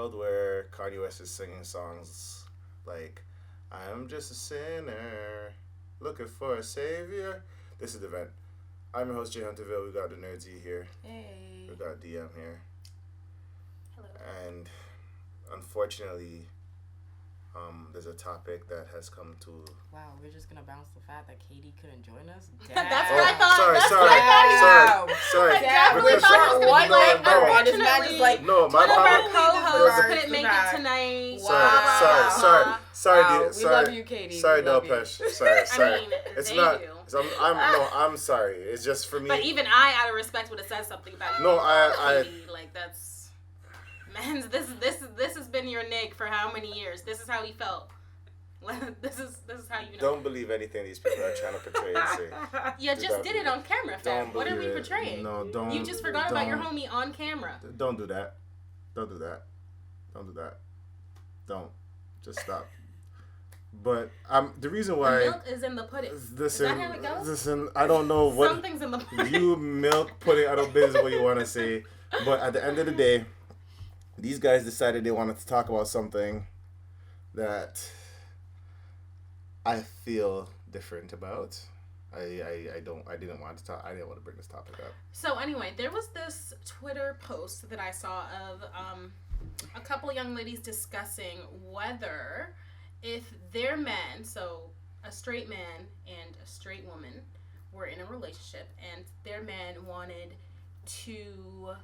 world where Kanye West is singing songs like, I'm just a sinner, looking for a savior. This is the event. I'm your host, Jay Hunterville. We got the Nerds E here. Hey. We got DM here. Hello. And unfortunately, there's a topic that has come to... Wow, we're just going to bounce the fact that Katie couldn't join us? That's what I thought. Sorry. I definitely thought it was going to be like, unfortunately, one of our co-hosts couldn't make it tonight. Sorry. We love you, Katie. Sorry, Delpesh. Sorry. I mean, it's they not. do. I'm sorry. It's just for me. But even I, out of respect, would have said something about it. No, I Katie, like, that's... Man, this has been your Nick for how many years? This is how he felt. This is how you know. Don't believe anything these people are trying to portray and say. You just did it on camera, fam. What are we portraying? No, don't. You just forgot about your homie on camera. Don't do that. Don't. Just stop. But the reason why... The milk is in the pudding. Is that how it goes? Listen, I don't know what... Something's in the pudding. You milk pudding, I don't business what you want to say. But at the end of the day, these guys decided they wanted to talk about something that I feel different about. I didn't want to bring this topic up. So anyway, there was this Twitter post that I saw of a couple young ladies discussing whether if their men, so a straight man and a straight woman, were in a relationship and their man wanted to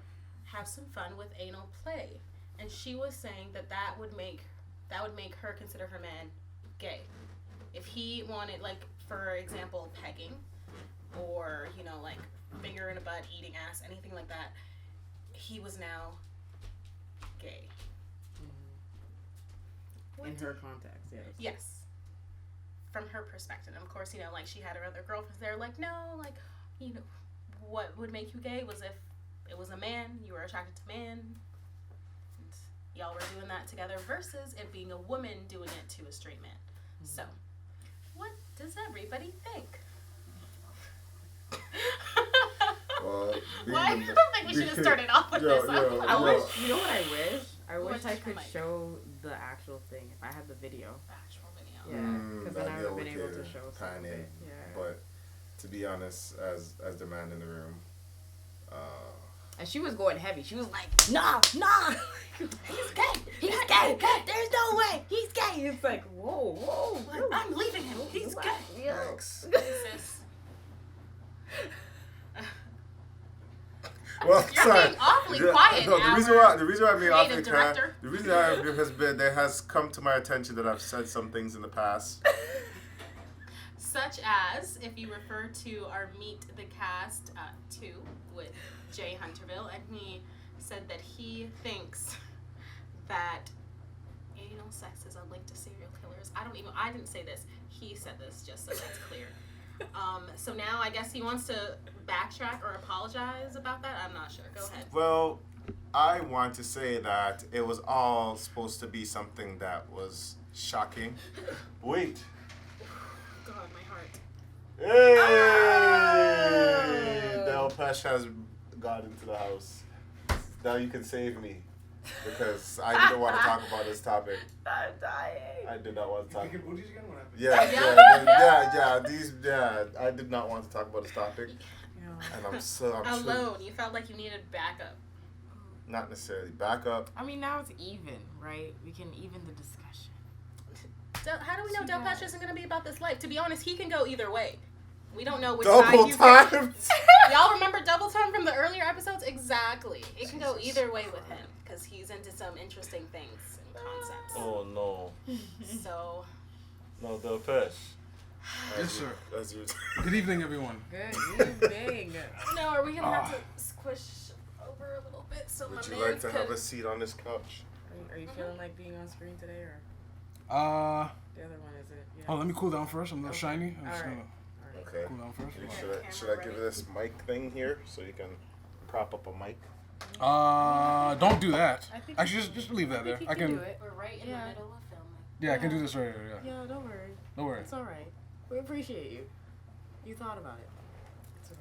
have some fun with anal play, and she was saying that would make her consider her man gay. If he wanted, like, for example, pegging, or, you know, like, finger in a butt, eating ass, anything like that, he was now gay. In her context, yes. Yes. From her perspective. And of course, you know, like, she had her other girlfriends there, like, no, like, you know, what would make you gay was if it was a man, you were attracted to man, and y'all were doing that together, versus it being a woman doing it to a straight man. Mm-hmm. So, what does everybody think? Well, why? I don't think we should have started off with this. I wish, you know what I wish? I wish I could like? show the actual thing if I had the video. The actual video. Yeah, because then I would have been able to show some of it. Yeah. But to be honest, as the man in the room, and she was going heavy. She was like, nah, he's gay. There's no way, he's gay. It's like, whoa. I'm leaving him. He's gay. Thanks. Well, you're being awfully quiet. No, the reason why I'm being awfully quiet, director. the reason why there has come to my attention that I've said some things in the past. Such as, if you refer to our Meet the Cast 2 with Jay Hunterville, and he said that he thinks that anal sex is a link to serial killers. I didn't say this. He said this, just so that's clear. So now I guess he wants to backtrack or apologize about that. I'm not sure. Go ahead. Well, I want to say that it was all supposed to be something that was shocking. Wait. God, my heart. Hey! Del Pesh has got into the house. Now you can save me. Because I didn't want to talk about this topic. I'm dying. I did not want to talk. What did you get? What happened? I did not want to talk about this topic. Yeah. And I'm alone. You felt like you needed backup. Not necessarily backup. I mean, now it's even, right? We can even the discussion. How do we know Del Pesh isn't going to be about this life? To be honest, he can go either way. We don't know which double side time. Y'all remember double time from the earlier episodes? Exactly. It can go either way with him because he's into some interesting things and concepts. Oh no. So. No, Del Pesh. Yes, sir. As you. Good evening, everyone. Good evening. No, are we gonna have to squish over a little bit so Would you like to have a seat on this couch? Are you feeling like being on screen today, or? The other one is it? Yeah. Oh, let me cool down first. I'm a little shiny. I'm just gonna Okay. cool down first. Should I give you this mic thing here so you can prop up a mic? Don't do that. Actually, just leave that there. I can. Do it. We're right in the middle of filming. Yeah, I can do this right here. Yeah. Yeah, don't worry. Don't worry. It's all right. We appreciate you. You thought about it. It's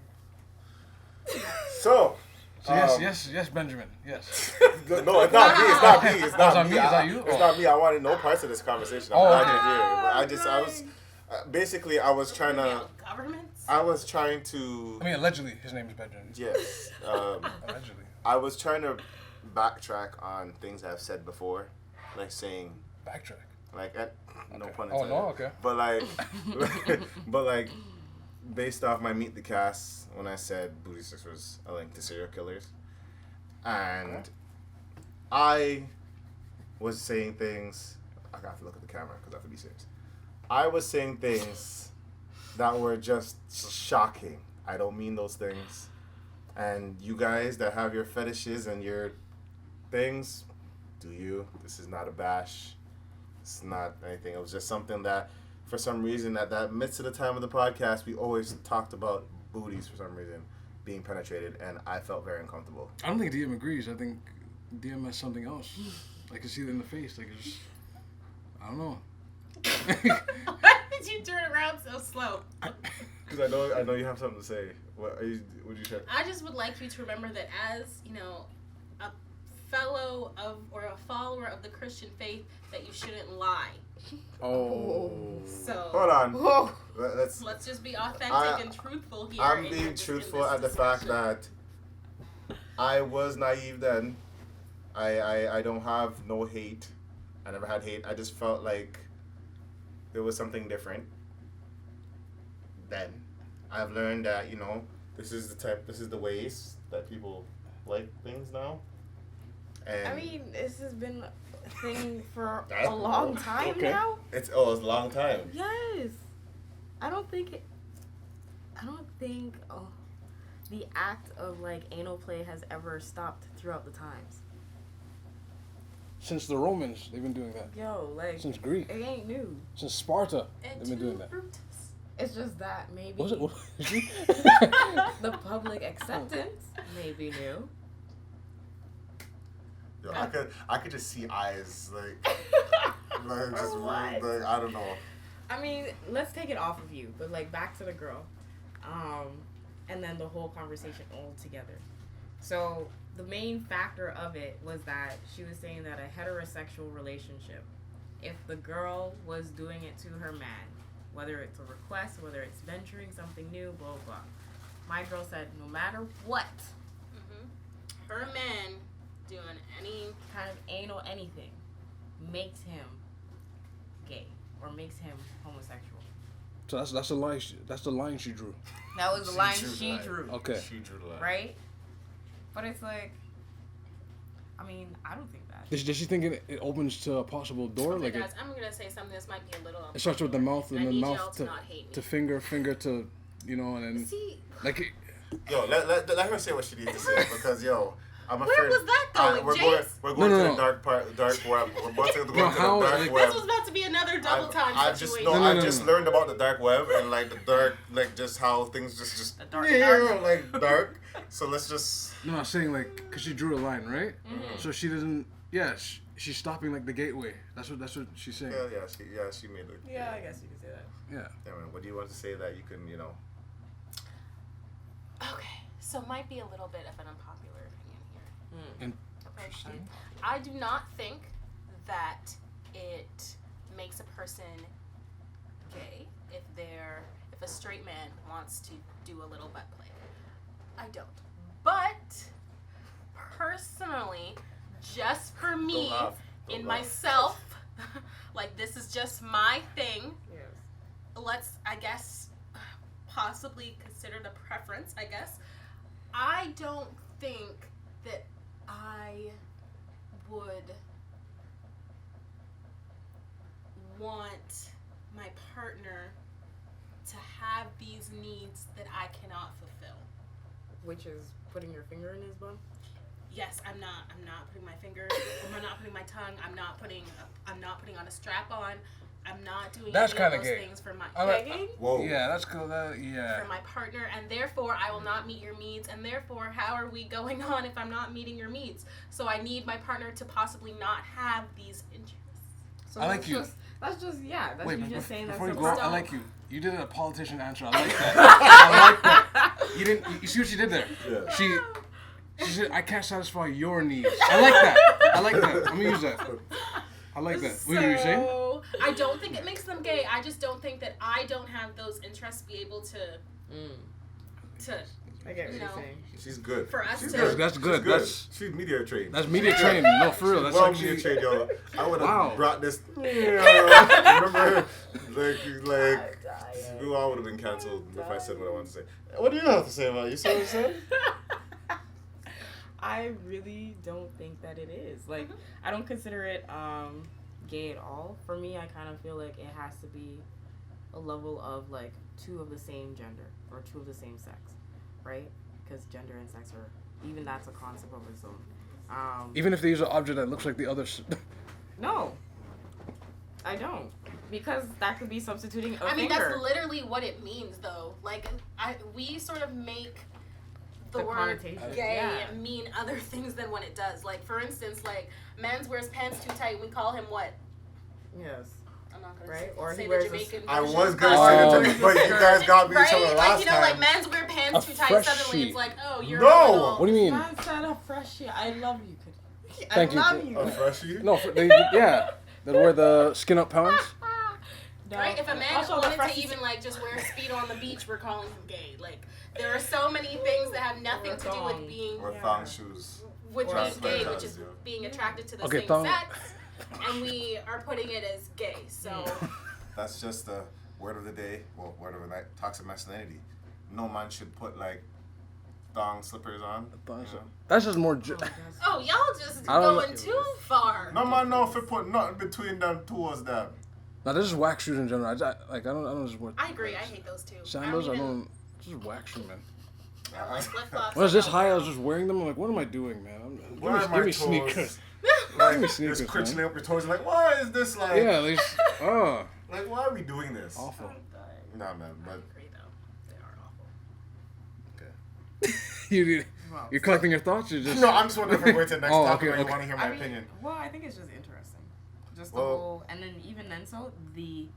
okay. So, So yes, Benjamin. Yes. No, it's not me. It's not me. It's not me. Is that you? It's not me. I wanted no parts of this conversation. I'm glad you're here. But I was basically I was trying to. Governments. I was trying to. I mean, allegedly, his name is Benjamin. Yes. Allegedly. I was trying to backtrack on things I've said before, like saying. Backtrack. Like, no Okay. pun intended. Oh no, okay. But like, based off my Meet the Cast, when I said Booty Six was a link to serial killers, and I was saying things. I have to look at the camera because I have to be serious. I was saying things that were just shocking. I don't mean those things. And you guys that have your fetishes and your things, do you? This is not a bash. It's not anything. It was just something that, for some reason, at that midst of the time of the podcast, we always talked about booties for some reason being penetrated, and I felt very uncomfortable. I don't think DM agrees. I think DM has something else. I can see it in the face. Like it's, I don't know. Why did you turn around so slow? Because I know you have something to say. What would you say? I just would like you to remember that as, a fellow of or a follower of the Christian faith, that you shouldn't lie. Oh. So Hold on. Whoa. let's just be authentic and truthful here. I'm being truthful at the fact that I was naive then. I don't have no hate. I never had hate. I just felt like there was something different then. I've learned that, this is the ways that people like things now. And I mean, this has been a thing for a long time now. It's a long time. Yes. I don't think the act of like anal play has ever stopped throughout the times. Since the Romans, they've been doing that. Yo, like Since Greek. it ain't new. Since Sparta, they've been doing that. It's just that maybe Was it? the public acceptance may be new. Yo, I could just see eyes like just What? like I don't know. I mean, let's take it off of you, but like back to the girl, and then the whole conversation all together. So the main factor of it was that she was saying that a heterosexual relationship, if the girl was doing it to her man, whether it's a request, whether it's venturing something new, blah blah. My girl said no matter what, her man doing any kind of anal anything makes him gay or makes him homosexual. So that's the line. That's the line she drew. That was the line she drew. Okay. She drew the line. Right? But it's like, I mean, I don't think that. Does she think it opens to a possible door? Okay, like guys, I'm gonna say something. This might be a little. it starts with the mouth, and I then need mouth y'all to not hate me. to finger to, and then See, like. Yo, let her say what she needs to say because I'm afraid. Where was that going, Jace? We're going No. to the dark web. We're about to go to the how, dark like, web. This was about to be another double time I've situation. I've just learned about the dark web and like the dark, like just how things just The dark. like dark. So let's just. No, I'm saying like, cause she drew a line, right? So she doesn't. Yeah, she's stopping like the gateway. That's what she's saying. She made it. Yeah, I guess you could say that. Yeah. Yeah, man, what do you want to say that you can, Okay, so might be a little bit of an unpopular opinion here. Interesting. I do not think that it makes a person gay if a straight man wants to do a little butt play. I don't. But personally, just for me, Don't laugh. myself, like this is just my thing. Yes. Let's, I guess, possibly consider the preference, I guess. I don't think that I would want my partner to have these needs that I cannot fulfill. Which is putting your finger in his bum. Yes, I'm not putting my finger, I'm not putting my tongue, I'm not putting on a strap on. I'm not doing That's any of kinda those gay. things for my Whoa. Yeah, that's cool. Yeah. for my partner, and therefore I will not meet your needs, and therefore how are we going on if I'm not meeting your needs? So I need my partner to possibly not have these interests. So I like you. That's just That's Wait, you just saying that. before you go, someone- I like you. You did a politician answer. I like that. I like that. You see what she did there? Yeah. She said, I can't satisfy your needs. I like that. I'm gonna use that. I like that. What were you saying? I don't think it makes them gay. I just don't think that I don't have those interests to be able to I get what you you're know. saying. She's good. For us She's to- good. That's good. She's media trained. That's media training. No, for real. That's Well, actually. media trained, yo. I would have Wow. brought this. Remember, like, I would have been canceled if I said what I wanted to say. What do you have to say about it? You see what I'm saying? I really don't think that it is. Like, I don't consider it gay at all. For me, I kind of feel like it has to be a level of like two of the same gender or two of the same sex, right? Because gender and sex are, even that's a concept of its own. Even if they use an object that looks like the others. No, I don't. Because that could be substituting a I mean, finger. that's literally what it means, though. Like, we sort of make the word connotation, gay yeah. mean other things than what it does. Like, for instance, like, man's wears pants too tight. We call him what? Yes. I'm not gonna Right? say, Or say he the wears Jamaican I version. was going to say Oh. that, but you guys got me each other Right? last Like, you know, time. like, man's wear pants A too tight. fresh Suddenly sheet. it's like, oh, you're No! a little... What do you mean? Man said a freshie. I love you. Thank you. I love you. A freshie? No, yeah. They wear the skin up pants. No. Right? If a man Also, the wanted to freshie- even, like, just wear Speedo on the beach, we're calling him gay. Like, there are so many things that have nothing to do with being... Or Yeah. thong shoes. Which Or is gay, sweaters, which is yeah. being attracted to the Okay, same thong- sex, and we are putting it as gay. So That's just the word of the day. Well, word of the night. Toxic masculinity. No man should put, like, thong slippers on. you know? That's just more. oh, y'all just I don't going know. too far. No man know if you put nothing between them toes them. Now this is wax shoes in general. I don't just wear. I agree. I hate those too. Sandals. I even- don't. Just wax shoes, man. I like flip-flops. When I was this I high, I don't was just wearing them. I'm like, what am I doing, man? Why are my Give me toes? sneakers. Like, Give me just sneakers, critching man. up your toes. Like, why is this like? Yeah, they just, oh, Like, why are we doing this? awful. I'm Nah, man. But agree though. They are awful. You're collecting your thoughts. You're just no, I'm just wondering if we're going to the next Oh, topic. okay, Or you okay. want to hear my I mean, opinion? well, I think it's just interesting. Just the Well- whole, and then even then, so the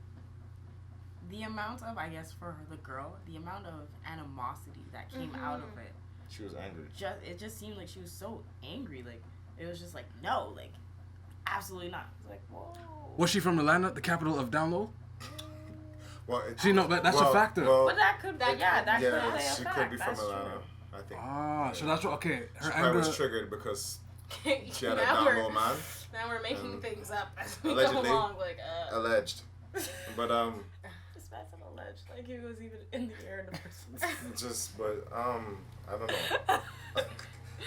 amount of, I guess, for the girl, the amount of animosity that came out of it, She was angry. it just seemed like she was so angry. Like, it was just like, no, like, absolutely not. It's like, whoa. Was she from Atlanta, the capital of down low? Well, See, no, that's a factor. Well, But that could, that could yeah, play a she fact. could be from That's Atlanta. true. I think. Ah, so that's what. Okay, She her probably anger. was triggered because she had a now, down low man. now we're making things up as we allegedly. go along. Like, Alleged. But This man's an alleged, like he was even in the air in the first place. I don't know.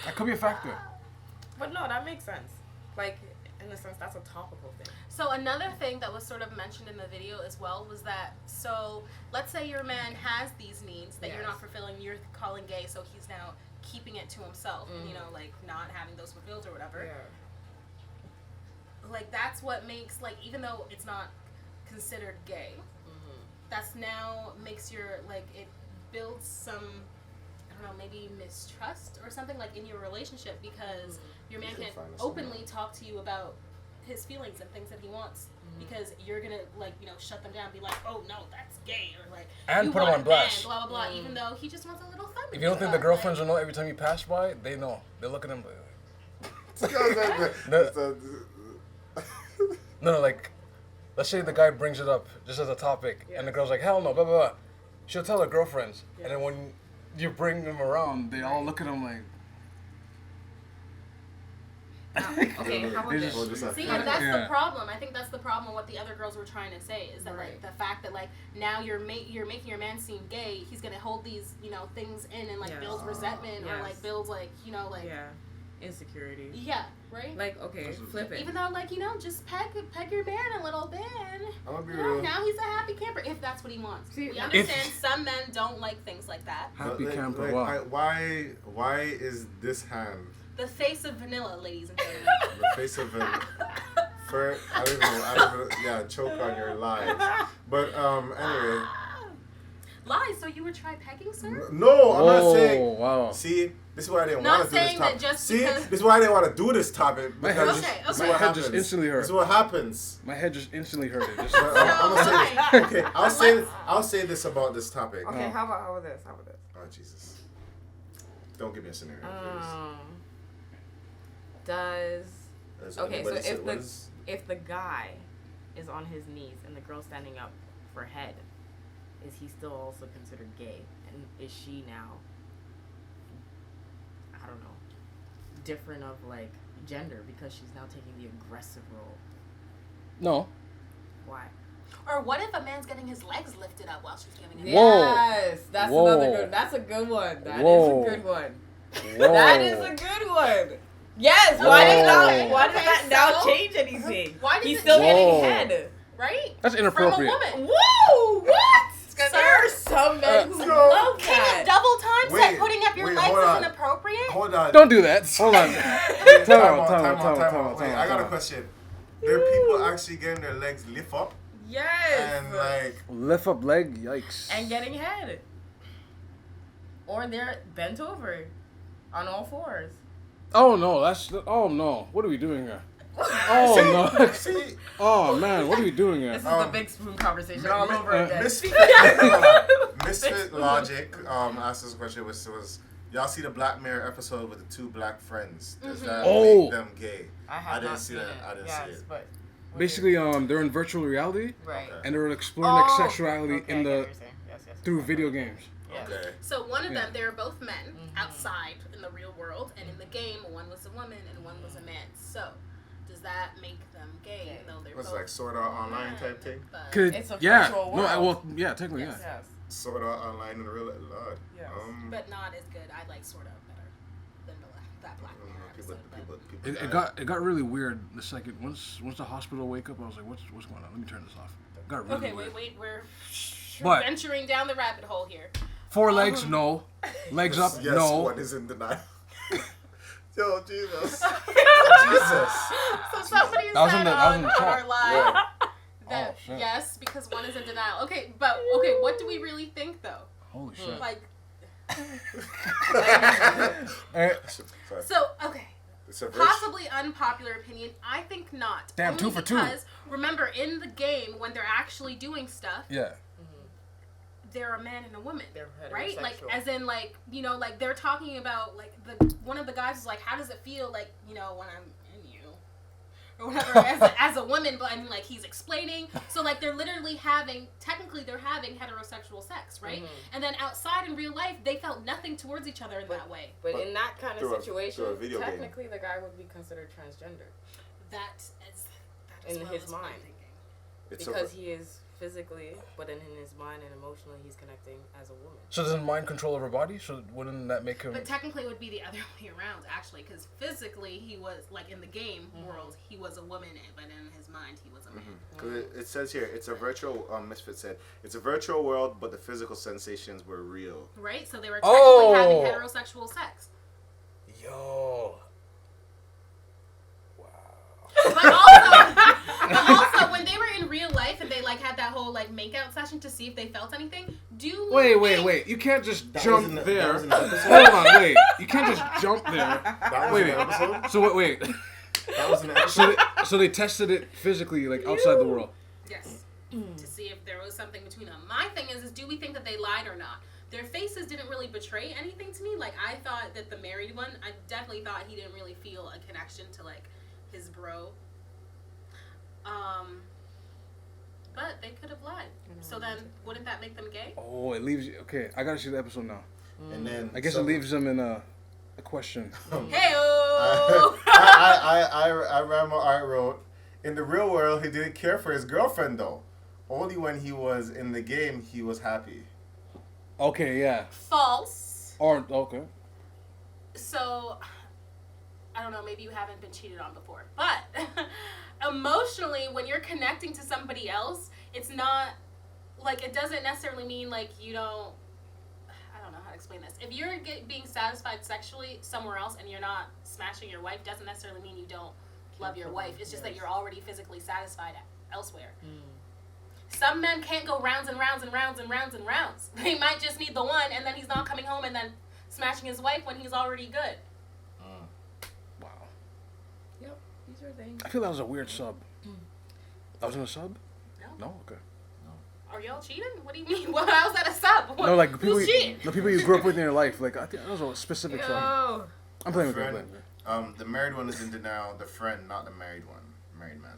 That could be a factor. But no, that makes sense. Like, in a sense, that's a topical thing. So another thing that was sort of mentioned in the video as well was that, so let's say your man has these needs that you're Yes. not fulfilling, you're calling gay, so he's now keeping it to himself, you know, like not having those fulfilled or whatever. Yeah. Like that's what makes, like, even though it's not considered gay, that's now makes your, like, it builds some, I don't know, maybe mistrust or something like in your relationship because your man You can can't find us openly talk to you about his feelings and things that he wants because you're gonna, like, you know, shut them down, be like, oh no, that's gay, or like, And you put 'em want on a blast. man, blah blah blah, even though he just wants a little fun. If you don't think the girlfriends will know every time you pass by, they know. They look at them. No, like, let's say the guy brings it up just as a topic, and the girl's like, hell no, blah, blah, blah. She'll tell her girlfriends, and then when you bring them around, they all look at him like, Okay, how about They this? just- See, and that's the Yeah. problem. I think that's the problem. What the other girls were trying to say is that, like, Right. the fact that, like, now you're making your man seem gay. He's gonna hold these, you know, things in and, like, Yes. builds resentment or, Yes. like, builds, like, you know, like, Yeah. Insecurity. yeah, right. Like, okay, flip it. Even though, like, you know, just peg your man a little bit. I'm gonna be You know, real. now he's a happy camper if that's what he wants. See, We understand some men don't like things like that. happy But, camper, like, wow. why is this hand The face of vanilla, ladies and gentlemen. the face of an I don't know. Yeah, choke on your lies. But anyway, Lies. So you would try pegging, sir? no, I'm not saying. Oh, wow. See, this is why I didn't Not want to do this saying that topic. just See, because- this is why I didn't want to do this topic My head because just- this is okay. what My head happens. just instantly hurt. This is what happens. My head just instantly hurt it. Just, But, I'm gonna say, Right. okay, I'll say this about this topic. Okay, how about this? How about this? Oh Jesus. Don't give me a scenario, please. Okay, so if the guy is on his knees and the girl standing up for head, is he still also considered gay? And is she now, I don't know, different of like gender because she's now taking the aggressive role? No. Why? Or what if a man's getting his legs lifted up while she's giving it? Yes, that's another good. That's a good one. That is a good one. That is a good one. Yes. Why does that now change anything? Why does He's it still change getting head? Right? That's inappropriate. From a woman. Whoa! What? There are some men who love King that. of double time said putting up your legs is inappropriate. Hold on. Don't do that. Hold on. Time out. Wait, I got a question. There are people actually getting their legs lift up. Yes. And like lift up leg, yikes. And getting head. Or they're bent over on all fours. Oh no, what are we doing here? Oh no. See? Oh man, what are we doing here? This is the big spoon conversation all over again. Misfit Logic asked this question was y'all see the Black Mirror episode with the two black friends? Does that make them gay? I didn't see that. I didn't see it. But basically, they're in virtual reality, right? And they're exploring like sexuality in the through video games. Okay. So one of them, they were both men outside in the real world, and in the game, one was a woman and one was a man. So does that make them gay? Even though they're What's both like Sword Art Online type thing? It's a virtual world. Technically, yes. Sword Art Online in the real Lord. Yes. But not as good. I like Sword Art better than that Black Mirror episode. It got really weird the second once the hospital wake up. I was like, what's going on? Let me turn this off. It got really weird. Wait, we're But venturing down the rabbit hole here. 4 legs, no. Legs up, yes, no. One is in denial. Yo, Jesus. Jesus. So somebody said on our live that yes, because one is in denial. Okay, what do we really think though? Holy shit. Like Sorry. so okay. Possibly unpopular opinion. I think not. Damn, only 2 for 2. Because remember, in the game when they're actually doing stuff, they're a man and a woman, right? Like, as in, like, you know, like they're talking about, like, one of the guys is like, how does it feel, like, you know, when I'm in you, or whatever, as a woman, but I mean, like, he's explaining. So, like, they're literally technically they're having heterosexual sex, right? And then outside in real life, they felt nothing towards each other in that way. But in that kind of situation, technically the guy would be considered transgender. That is in his mind. Because he is physically, but in his mind and emotionally, he's connecting as a woman. So doesn't mind control over body? So wouldn't that make him... But technically it would be the other way around, actually, because physically he was, like, in the game world, he was a woman, but in his mind he was a man. Because it says here, it's a virtual, Misfit said, it's a virtual world, but the physical sensations were real. Right? So they were technically having heterosexual sex. Yo. But also, when they were in real life and they like had that whole like makeout session to see if they felt anything, wait. You can't just jump there. Hold on, wait. You can't just jump there. That was an episode? So wait. That was an episode? So they tested it physically, like outside the world. Yes. To see if there was something between them. My thing is do we think that they lied or not? Their faces didn't really betray anything to me. Like, I thought that the married one, I definitely thought he didn't really feel a connection to like his bro. But they could have lied. So then, wouldn't that make them gay? Oh, it leaves you... Okay, I gotta see the episode now. And then... I guess it leaves them in a question. Hey-oh! I wrote, in the real world, he didn't care for his girlfriend, though. Only when he was in the game, he was happy. Okay, yeah. False. Okay. So, I don't know, maybe you haven't been cheated on before. But... emotionally, when you're connecting to somebody else, it's not, like, it doesn't necessarily mean, like, you don't, I don't know how to explain this. If you're being satisfied sexually somewhere else and you're not smashing your wife, doesn't necessarily mean you don't love your wife. It's just that you're already physically satisfied elsewhere. Some men can't go rounds and rounds and rounds and rounds and rounds. They might just need the one, and then he's not coming home and then smashing his wife when he's already good. I feel that was a weird sub. I was in a sub? No. No? Okay. Are are y'all cheating? What do you mean? Well, how's that a sub? No, like people. Who's cheating? The people you grew up with in your life. Like I think that was a specific friend. Yo. I'm playing with Friend, you. the married one is in denial. The friend, not the married one. Married man.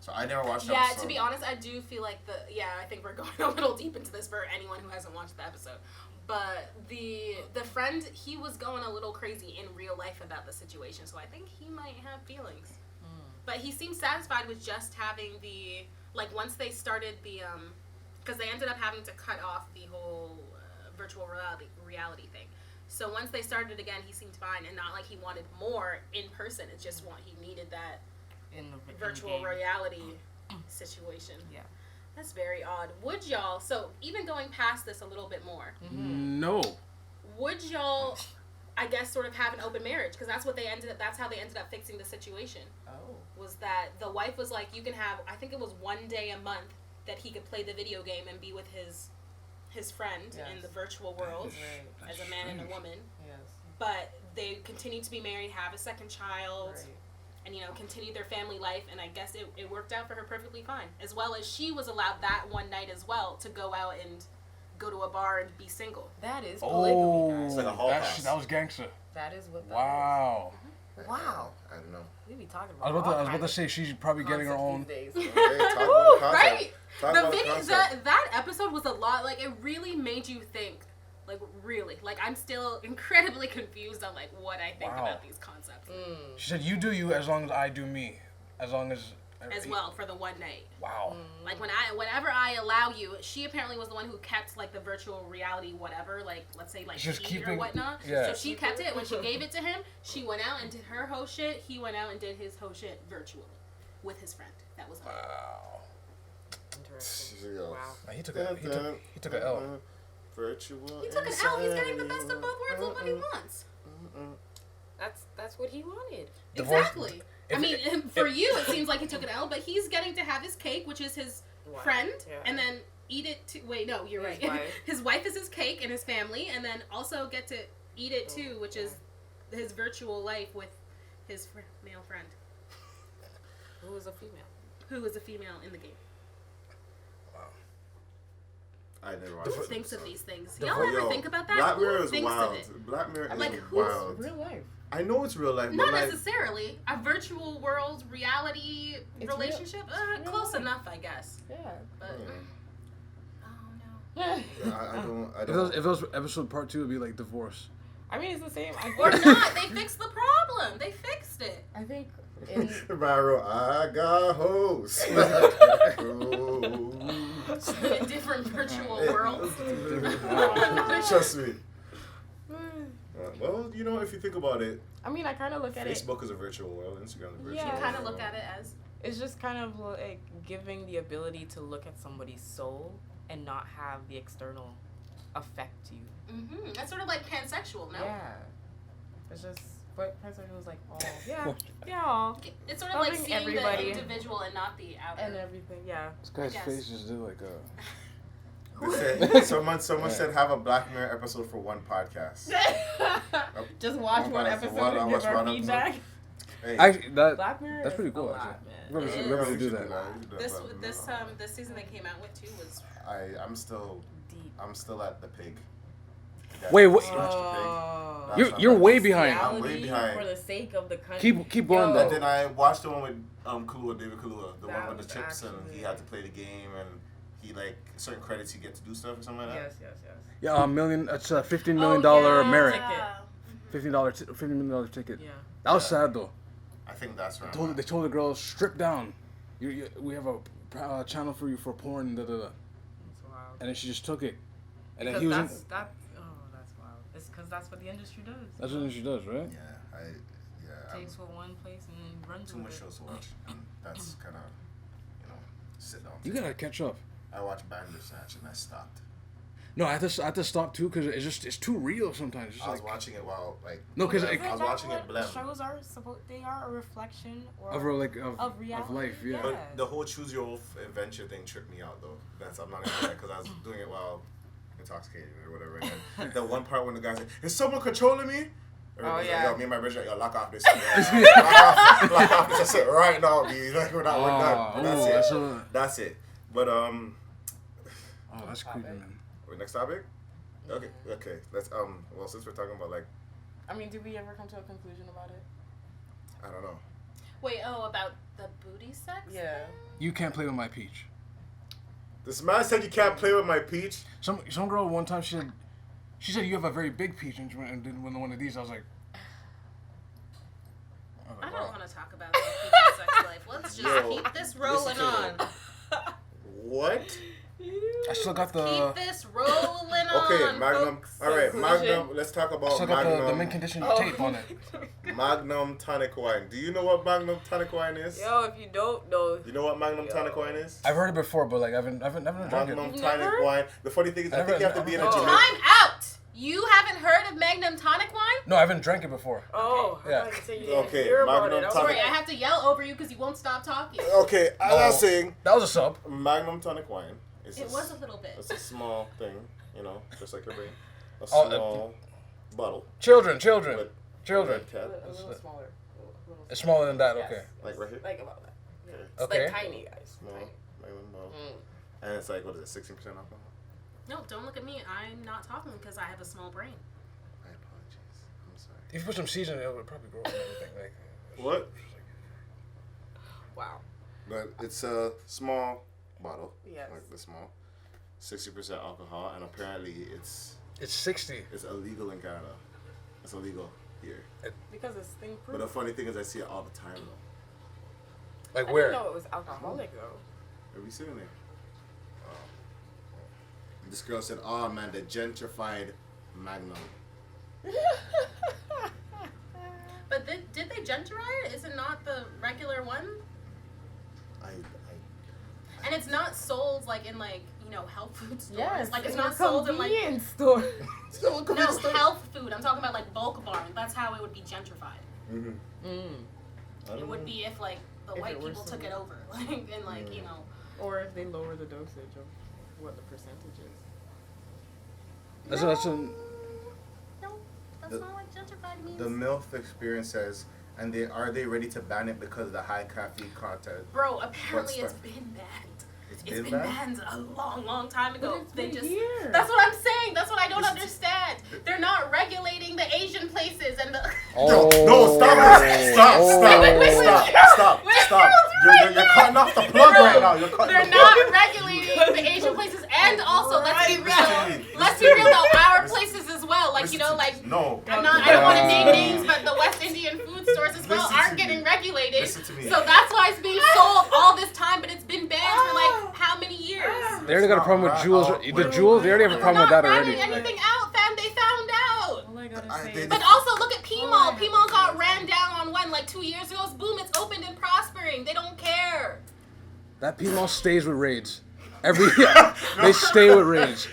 So I never watched that Yeah, episode. to be honest, I do feel like I think we're going a little deep into this for anyone who hasn't watched the episode. But the friend, he was going a little crazy in real life about the situation, so I think he might have feelings. But he seemed satisfied with just having once they started because they ended up having to cut off the whole virtual reality thing. So once they started again, he seemed fine, and not like he wanted more in person. It's just he needed that In the virtual reality situation. Yeah. That's very odd. Would y'all, so even going past this a little bit more, No. would y'all, I guess, sort of have an open marriage? Because that's how they ended up fixing the situation. Oh. Was that the wife was like, you can have, I think it was 1 day a month that he could play the video game and be with his friend in the virtual world Right. as a man and a woman. Yes. But they continued to be married, have a second child. Right. And, continue their family life, and I guess it worked out for her perfectly fine. As well as she was allowed that one night as well to go out and go to a bar and be single. That is polygamy, It's guys. like a hall pass. that was gangster. That is what that Wow. is. Wow. I don't know. We be talking I about was all about to kinds say she's probably of getting her own. concepts these days. Hey, talk about the concept. Right? Talk The about video, concept. that episode was a lot, like, it really made you think, like, really. Like, I'm still incredibly confused on, like, what I think Wow. about these concepts. She said, "You do you as long as I do me, as long as." As well, for the one night. Wow. Like, whenever I allow you, she apparently was the one who kept, like, the virtual reality whatever, like, let's say, like, She's tea or keeping- whatnot. yeah. So she kept it. When she gave it to him, she went out and did her whole shit. He went out and did his whole shit virtually with his friend. That was her. Wow. Interesting. Yo. Wow. He took a L. Virtual. He took an L. He's getting the best of both worlds. Look what he wants. That's what he wanted. Divorce- Exactly. I mean, for you, it seems like he took an L, but he's getting to have his cake, which is his Wow. friend, Yeah. and then eat it too. Wait, no, you're His right. wife. His wife is his cake and his family, and then also get to eat it too, which is his virtual life with his male friend, Who was a female? who is a female in the game. I never watched Who this thinks of episode. these things? The- Y'all yo, ever think about that? Black Who Mirror is thinks wild. of it? Black Mirror Like, is who's wild. Real life. I know it's real life, Not but like, necessarily a virtual world reality It's relationship. real Close life. enough, I guess. Yeah. But oh no. I don't. If it was episode part 2, it'd be like divorce. I mean, it's the same. Or not. They fixed the problem. They fixed it. I think in Viral. I got hoes. In different virtual worlds. Trust me. Well, you know, if you think about it, I mean, I kind of look at it. Facebook is a virtual world. Instagram is a virtual Yeah. world. You kind of look at it as It's just kind of like giving the ability to look at somebody's soul and not have the external affect you. that's sort of like pansexual, no? Yeah. It's just, but pansexual was like, oh, yeah, It's sort of like Loving seeing everybody. the individual and not the outer. and everything, yeah. This guy's Yes. face just did like a. They said, someone said have a Black Mirror episode for one podcast. Just watch one episode and give our feedback. Hey, Actually, Black Mirror that's pretty is cool. a lot, Actually. man. It Whoever is. should do that. This season they came out with too was I'm still Deep. at the pig. Wait, what? Oh. You're way behind. I'm way Reality behind. For the sake of the country. Keep going Yo. though. And then I watched the one with Kahlua, David Kahlua, the That one with the was chips, and he actually- had to play the game, and he like certain credits you get to do stuff or something like that. Yes. Yeah, It's a $15 million Oh, yeah. merit. Ticket. $15 million ticket. Yeah. That was sad though. I think that's right. They told the girls, strip down. We have a channel for you for porn. Da, da, da. That's wild. And then she just took it. And then Because he was. that's wild. It's because that's what the industry does. That's what she does, right? Takes for one place and then runs too with much it. shows to watch. And that's kind of, sit down. You gotta catch up. I watched Bandersnatch and I stopped. No, I had to stop too because it's too real sometimes. It's I was like, watching it while No, 'cause I it- was watching it blem. Shows are they are a reflection or of reality. of life, yeah. Yeah. But the whole choose your own adventure thing tripped me out though. I'm not gonna lie, because I was doing it while intoxicated or whatever. And then the one part when the guy's like, "Is someone controlling me?" Everybody's yeah. like, yo, me and my bitch, like, yo, lock off this. lock off this. That's it right now, B. Like, we're done. Ooh, That's it. That's it. But Oh, that's creepy, man. Wait, next topic? Okay. Let's well, since we're talking about like, I mean, did we ever come to a conclusion about it? I don't know. Wait, about the booty sex? Yeah. You can't play with my peach. This man said you can't play with my peach. Some girl one time she said you have a very big peach, and then when one of these I was like I don't want to talk about the peach's sex life. Let's just keep this rolling on. What? I still got the. Keep this rolling on. Okay, Magnum. Folks. All right, Magnum. Let's talk I about still got Magnum. the mint condition tape on it. Magnum tonic wine. Do you know what Magnum tonic wine is? Yo, if you don't know. You know what Magnum tonic wine is? I've heard it before, but like I haven't drunk it. Magnum tonic wine. The funny thing is, I think you have to be in a Jamaican. Time out. You haven't heard of Magnum tonic wine? No, I haven't drank it before. Oh, Yeah. Okay, hear about Magnum it. tonic. Sorry, I have to yell over you because you won't stop talking. Okay, as I was saying, That was a sub. Magnum tonic wine. It was a little bit. It's a small thing, you know, just like your brain. A Oh, small bottle. Children. With Children. red cap. A little smaller. It's smaller than that. Yes. Okay. Like right here. Like about that. Yeah. It's Okay. like tiny, guys. Small. Tiny. Magnum bottle. And it's like, what is it, 16% alcohol? No, don't look at me. I'm not talking because I have a small brain. My apologies. I'm sorry. If you put some seasoning, it would probably grow and everything. Like. What? Wow. But it's a small bottle. Yes. Like this small. 60% alcohol, and apparently it's 60. It's illegal in Canada. It's illegal here. Because it's thing proof. But the funny thing is, I see it all the time though. Like I where? didn't know it was alcoholic though. Are we sitting there? This girl said, "Oh man, the gentrified Magnum." But did they gentrify it? Is it not the regular one? And it's not sold like in like, health food stores. Yes. Like it's in not a sold in like convenience store. no health food. I'm talking about like bulk barn. That's how it would be gentrified. It would be if like the white people took it over, like and like or if they lower the dosage of what the percentage is. That's No, that's not what gentrified means. The MILF experience says, and are they ready to ban it because of the high caffeine content? Bro, apparently it's been banned. It's been banned a long, long time ago. Years. That's what I'm saying. That's what I don't understand. They're not regulating the Asian places and the. No, stop it! Stop! You're cutting off the plug right now. You're cutting. They're not regulating the Asian places, and also let's be real though, our places as well. Like No. I don't want to name names, but the West Indian food stores as well aren't getting regulated. Listen to me. So that's why it's being sold all this time, but it's been banned for like how many years? They already got a problem with Jules. The Jules, they already have a problem with that already. They're not running anything out, fam. They found out. All I gotta say. But also look at P-Mall. P-Mall got ran down on like 2 years ago. Boom, it's opened and prospering. They don't care. That P-Mall stays with raids. They stay with raids.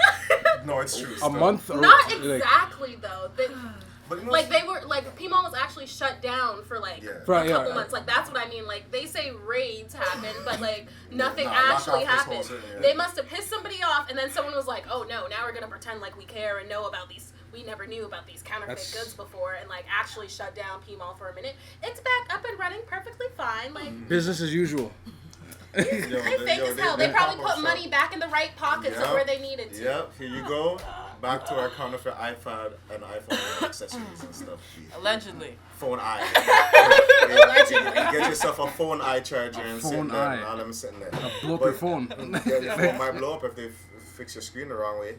No, it's true. A month or Not exactly though. But Like they were like P-Mall was actually shut down for like a couple months. Like that's what I mean. Like they say raids happen, but like nothing actually happened. They must have pissed somebody off, and then someone was like, "Oh no, now we're gonna pretend like we care and know about these. We never knew about these counterfeit goods before," and like actually shut down P-Mall for a minute. It's back up and running perfectly fine. Like business as usual. they fake as hell. They probably put money back in the right pockets of where they needed to. Yep, here you go. Back to our counterfeit iPad and iPhone accessories and stuff. Allegedly. Phone eye. Allegedly. Get yourself a phone eye charger and sit there. And all them sitting there. Blow up your phone. Your phone might blow up if they fix your screen the wrong way.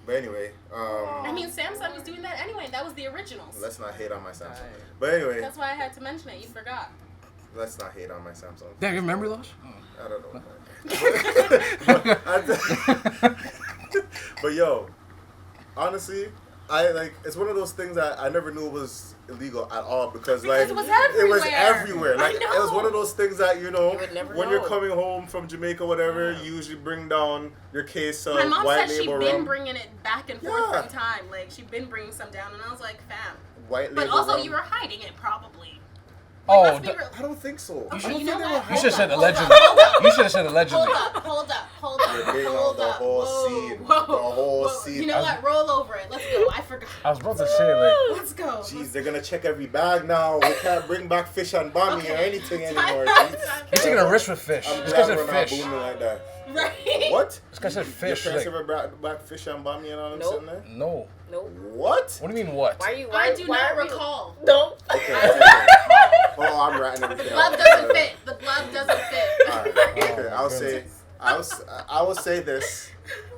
But anyway. I mean, Samsung was doing that anyway. That was the originals. Let's not hate on my Samsung. But anyway. That's why I had to mention it. You forgot. Let's not hate on my Samsung. Damn, you have memory loss? I don't know. But yo, honestly, it's one of those things that I never knew was illegal at all because like it was everywhere. Like it was one of those things that when you're know. coming home from Jamaica, whatever, you usually bring down your case of My mom white said she'd label been rum. bringing it back and forth from time. Like she'd been bringing some down, and I was like, fam. White But label also, rum. you were hiding it probably. Oh, Let's be real. I don't think so. Okay, you know what? you should have said allegedly. You should have said allegedly. Hold up. You're getting out the whole seed. The whole seed. You know what? Roll over it. Let's go. I forgot. I was about to say, like... Let's go. Jeez, they're gonna check every bag now. We can't bring back fish and bami or anything anymore. He's taking a risk with fish. I'm This guy glad said we're not fish. booming like that. Right? What? This guy said fish. Your parents Like, ever brought back fish and bami and all them Nope. sitting there? no. Nope. What? What do you mean, what? Why are you? I do not are we- recall. No. Okay. Oh, I'm ratting The everything blood out. doesn't fit. The blood doesn't fit. Alright, okay, I will say this.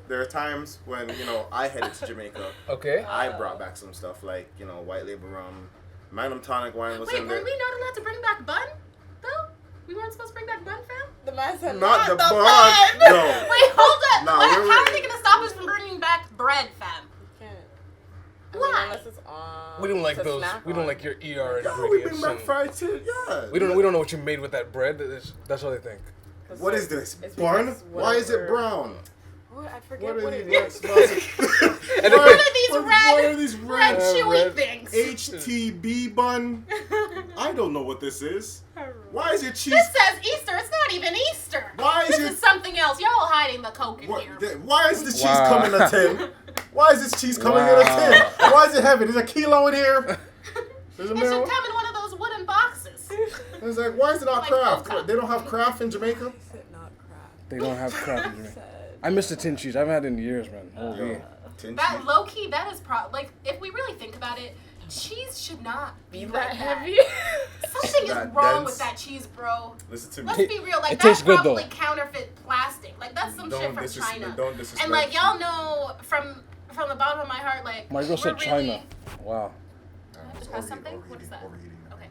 There are times when, I headed to Jamaica. Okay. I brought back some stuff like, white label rum, Magnum Tonic wine was Wait, in were there. we not allowed to bring back bun? Though? We weren't supposed to bring back bun, fam? The man said Not the bun. bun. No. Wait, hold up. Nah, How are they going to stop us from bringing back bread, fam? Why? Unless it's on. We don't like to those. snack We don't on. like your ER Yeah, we ingredients. bring back and fried too. Yeah. we don't know what you made with that bread. That's what they think. What is this? It's Barn? because Why is it whatever- brown? What? I forget What what are it these is. And What are these What red, are these red red chewy red- things? HTB bun? I don't know what this is. Why is your cheese? This says Easter. It's not even Easter. Why is this your is something else. Y'all hiding the coke in here. Why is the cheese Wow. coming in a tin? Why is this cheese coming in a Wow. tin? Why is it heavy? There's a kilo in here. There's a It should mirror. come in one of those wooden boxes. It's like, why is it not Like craft? Coca. They don't have craft in Jamaica? Is it not crap? They don't have crap in Jamaica. I miss the tin cheese. I haven't had it in years, man. Holy. Tin That cheese? low key, that is like if we really think about it, cheese should not be Be like that heavy? Something That is wrong dense. with that cheese, bro. Listen to me. Let's be real. Like It that's tastes good, probably though. counterfeit plastic. Like that's some shit from China. Don't disrespect. And like y'all know from the bottom of my heart, like My girl we're said China. Wow. Do I have to press something? What is that? Okay.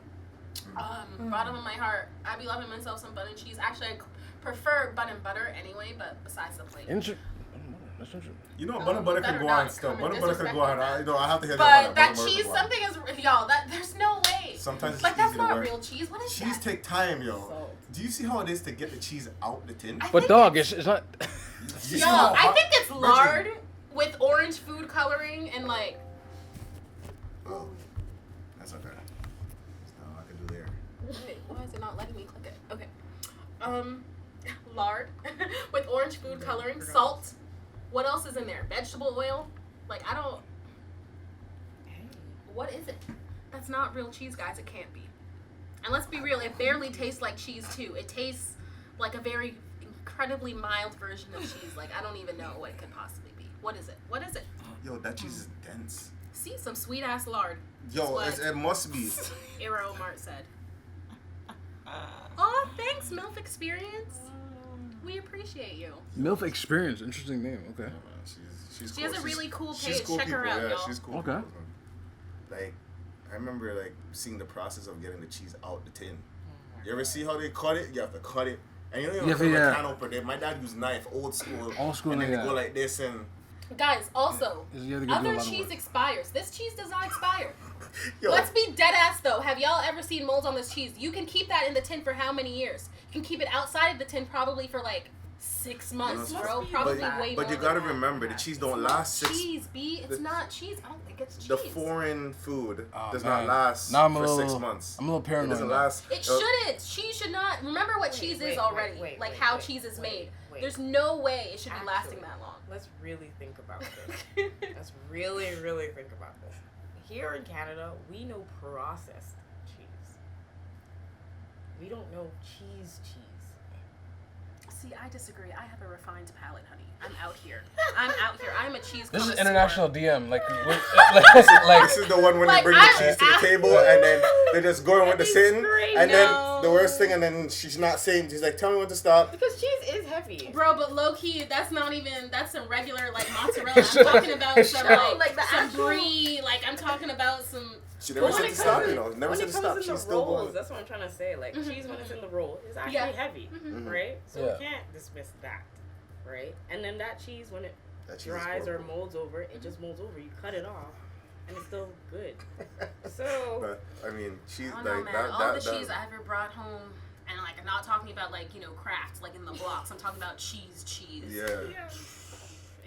Bottom of my heart, I be loving myself some bun and cheese. Actually, I prefer bun and butter anyway, but besides the plate. That's interesting. You know, butter better can go not on still. come and Butter could go on. disrespect I have to hear But that butter cheese, could go on. something is y'all. That there's no way. Sometimes it's Like that's easy to not work. real cheese. What is Cheese that? take time, yo. Salt. Do you see how it is to get the cheese out the tin? I But think dog, it's not. You see Yo, how I hot- think it's Virgin- lard with orange food coloring and like. Oh, that's okay. There's nothing I can do there. Wait, why is it not letting me click it? Okay. Lard with orange food coloring, salt. What else is in there? Vegetable oil. Like I don't. What is it? That's not real cheese, guys. It can't be. And let's be real, it barely tastes like cheese too. It tastes like a very incredibly mild version of cheese. Like I don't even know what it could possibly be. What is it? What is it? Yo, that cheese is dense. See, some sweet ass lard. Yo, That's what it must be. Aero Mart said. Oh, thanks, MILF Experience. We appreciate you. MILF Experience. Interesting name. Okay. She's She has cool. a really cool She's page. cool Check her people. out, Yeah, y'all. she's cool. Okay. people, man. Like, I remember like seeing the process of getting the cheese out the tin. You ever see how they cut it? You have to cut it. And you don't even Yeah, put yeah. a can opener. My dad used knife, old school. Old school, and then yeah. they go like this and. Guys, also, You have to go do a other lot of cheese work. expires. This cheese does not expire. Yo, Let's be dead ass though. Have y'all ever seen molds on this cheese? You can keep that in the tin for how many years? You can keep it outside of the tin probably for like 6 months, Must bro. be Probably that. way but more you gotta than that. remember, the cheese don't It's not last six. cheese, B. It's the- not cheese. I don't think it's cheese. The foreign food Oh, does man. not last Now I'm for a 6 little- months. I'm a little It paranoid. doesn't now. last. It shouldn't. Cheese should not. Remember what cheese is already. Like how cheese is made. There's no way it should be lasting that long. Let's really think about this. Let's really, really think about this. Here in Canada, we know processed cheese. We don't know cheese. See, I disagree. I have a refined palate, honey. I'm out here. I'm a cheese This is connoisseur. international DM. Like, This is the one when Like, they bring I- the cheese to the table and then they're just going with the sitting. great. And No. then the worst thing, and then she's not saying, she's like, tell me when to stop. Because cheese is heavy. Bro, but low key, that's not even. That's some regular like mozzarella. I'm talking about some like the some actual- brie. Like I'm talking about some. She never But said when to it stop, comes you know. Never when said it to comes stop. in She's the still rolls, going. that's what I'm trying to say. Like cheese when it's in the roll is actually Yeah. heavy, Mhm. right? So Yeah. we can't dismiss that, right? And then that cheese when it That cheese is dries or horrible. molds over, it just molds over. You cut it off, and it's still good. So But, I mean, cheese, I like, don't know, man. that, All that, the cheese that, I ever brought home, and like I'm not talking about like craft like in the blocks. I'm talking about cheese. yeah.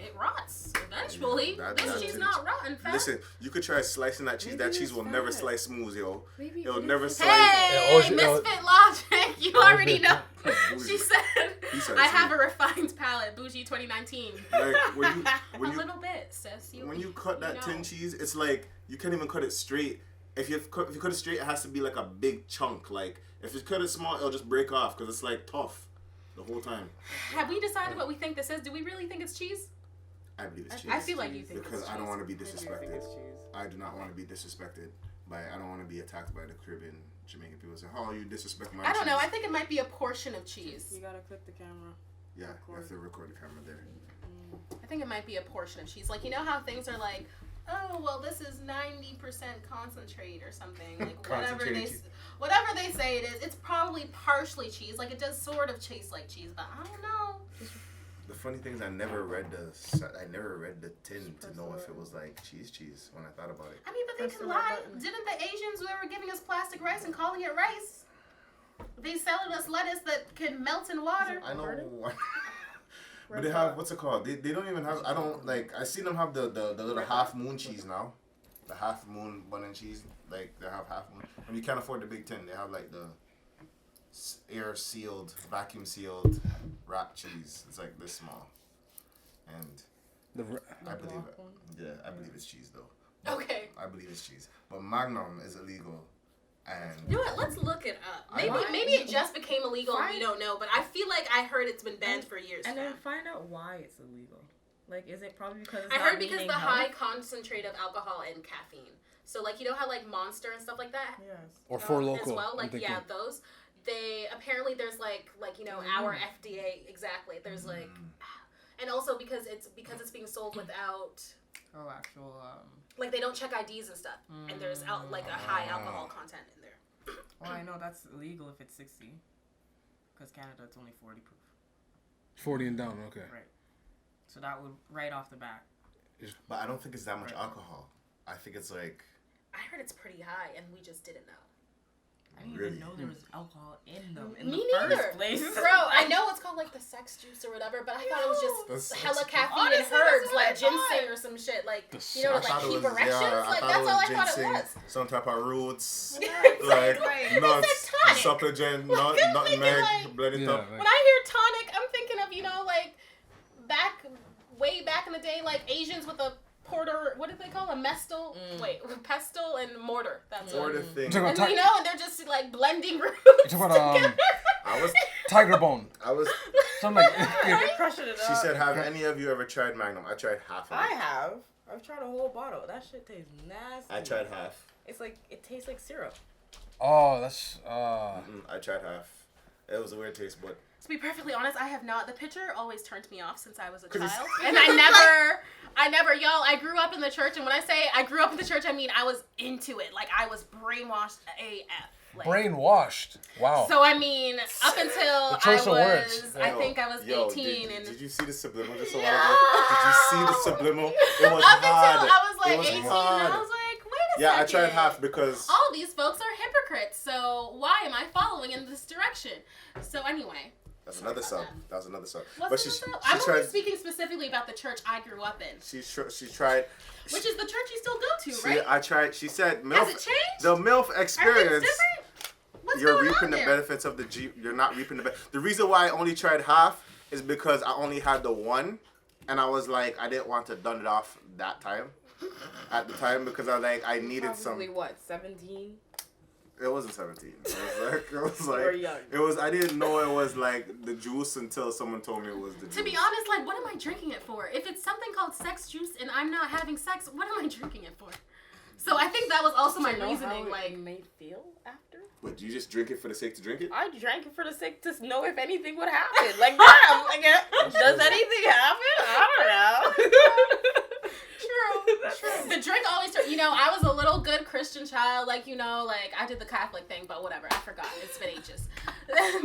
It rots eventually. That This cheese cheese- not rotten, fam. Listen, you could try slicing that cheese. Maybe That cheese it's will never fat. slice smooth, yo. maybe It'll it never is slice. Hey, Yeah, Misfit Logic, you already know. bougie. She said, He said I it, have too. a refined palate, bougie 2019. Like when A you little bit, sis. when you cut that know. tin cheese, it's like you can't even cut it straight. If you cut it straight, it has to be like a big chunk. Like if you cut it small, it'll just break off because it's like tough the whole time. Have we decided what we think this is? Do we really think it's cheese? I believe it's cheese. I feel like you think because it's I don't cheese. want to be I think disrespected. it's cheese. I do not want to be disrespected I don't want to be attacked by the Caribbean Jamaican people. Say, "Oh, you disrespect my." I don't know. cheese." I think it might be a portion of cheese. You gotta click the camera. Yeah, you have to record the camera there. I think it might be a portion of cheese. Like, you know how things are like, oh, well, this is 90% concentrate or something. Like, whatever they say it is, it's probably partially cheese. Like, it does sort of taste like cheese, but I don't know. The funny thing is, I never read the tin to know if it was like cheese when I thought about it. I mean, but they Press can the red lie. button. Didn't the Asians who were giving us plastic rice and calling it rice? They selling us lettuce that can melt in water. I know. Pardon? But they have, what's it called? They don't even have, I don't, like, I seen them have the little half moon cheese now. The half moon bun and cheese. Like, they have half moon. And you can't afford the big tin. They have, like, the air sealed, vacuum sealed wrap cheese. It's like this small. And I believe it. Yeah, I believe it's cheese, though. Okay. I believe it's cheese. But Magnum is illegal. And You know what? Let's look it up. Maybe Why? maybe it just became illegal and we Fine. don't know. But I feel like I heard it's been banned for years. And now. then find out why it's illegal. Like, is it probably because it's I not heard because meaning the health? high concentrate of alcohol and caffeine. So like, you know how like Monster and stuff like that Yes. Or Four as Loko. well. I'm Like thinking. yeah, those. They apparently there's like you know our FDA exactly. There's like, and also because it's being sold without. Oh, actual. Like they don't check IDs and stuff, and there's like a high alcohol content in there. Well, I know that's illegal if it's 60. Because Canada, it's only 40 proof. 40 and down, okay. Right. So that would, right off the bat. But I don't think it's that much alcohol. I think it's like... I heard it's pretty high, and we just didn't know. I didn't Really? even know there was alcohol in them in Me the neither. first place. Bro, I know it's called like the sex juice or whatever, but I thought it was The just hella sex- caffeine Honestly, and herbs that's what I like ginseng thought. or some shit. Like, The you know, I like thought it keep was- erections. yeah, Like, I that's all I thought ginseng, it was. some type of roots, Right. like Right. nuts, Tonic. supplicant, Like, I'm nutmeg, thinking, like- blend it Yeah, up. like- When I hear tonic, I'm thinking of, you know, like way back in the day, like Asians with a porter, what did they call a mestle? Wait, pestle and mortar. That's Or what. the thing. I'm talking And about you know, and they're just like blending roots. You're talking about I was, tiger bone. I was. Something like You're crushing it She up. said, "Have any of you ever tried Magnum?" I tried half of I it. have. I've tried a whole bottle. That shit tastes nasty. I tried half. It's like, it tastes like syrup. Oh, that's I tried half. It was a weird taste, but To be perfectly honest, I have not. The picture always turned me off since I was a 'Cause it's- child, and y'all. I grew up in the church, and when I say I grew up in the church, I mean I was into it. Like I was brainwashed AF. Like, brainwashed. Wow. So I mean, up until The I choice of was, words. I think I was 18, did, and did you see the subliminal just a while ago? Did you see the subliminal? It was up hard. until I was It like was 18, hard. and I was like, wait a Yeah, second. I tried half because All these folks are hypocrites. So why am I following in this direction? So anyway. that's another Sorry sub. about That was another sub. What's But this she about? I'm only tried. speaking specifically about the church I grew up in, She tried. which is the church you still go to, See, right? I tried. She said, Has "MILF." it changed? The MILF Everything's experience. different? What's You're going reaping on the there? benefits of the G. You're not reaping the. The reason why I only tried half is because I only had the one, and I was like, I didn't want to done it off that time. At the time, because I needed Probably some. what, 17? It wasn't 17. It was You were like young. it was. I didn't know it was like the juice until someone told me it was the juice. To be honest, like, what am I drinking it for? If it's something called sex juice and I'm not having sex, what am I drinking it for? So I think that was also my To know reasoning. how Like, it may feel after? But you just drink it for the sake to drink it? I drank it for the sake to know if anything would happen. Like, damn, like, does anything happen? I don't know. true. The drink always turned. You know, I was a little good Christian child. Like, you know, like I did the Catholic thing, but whatever. I forgot. It's been ages.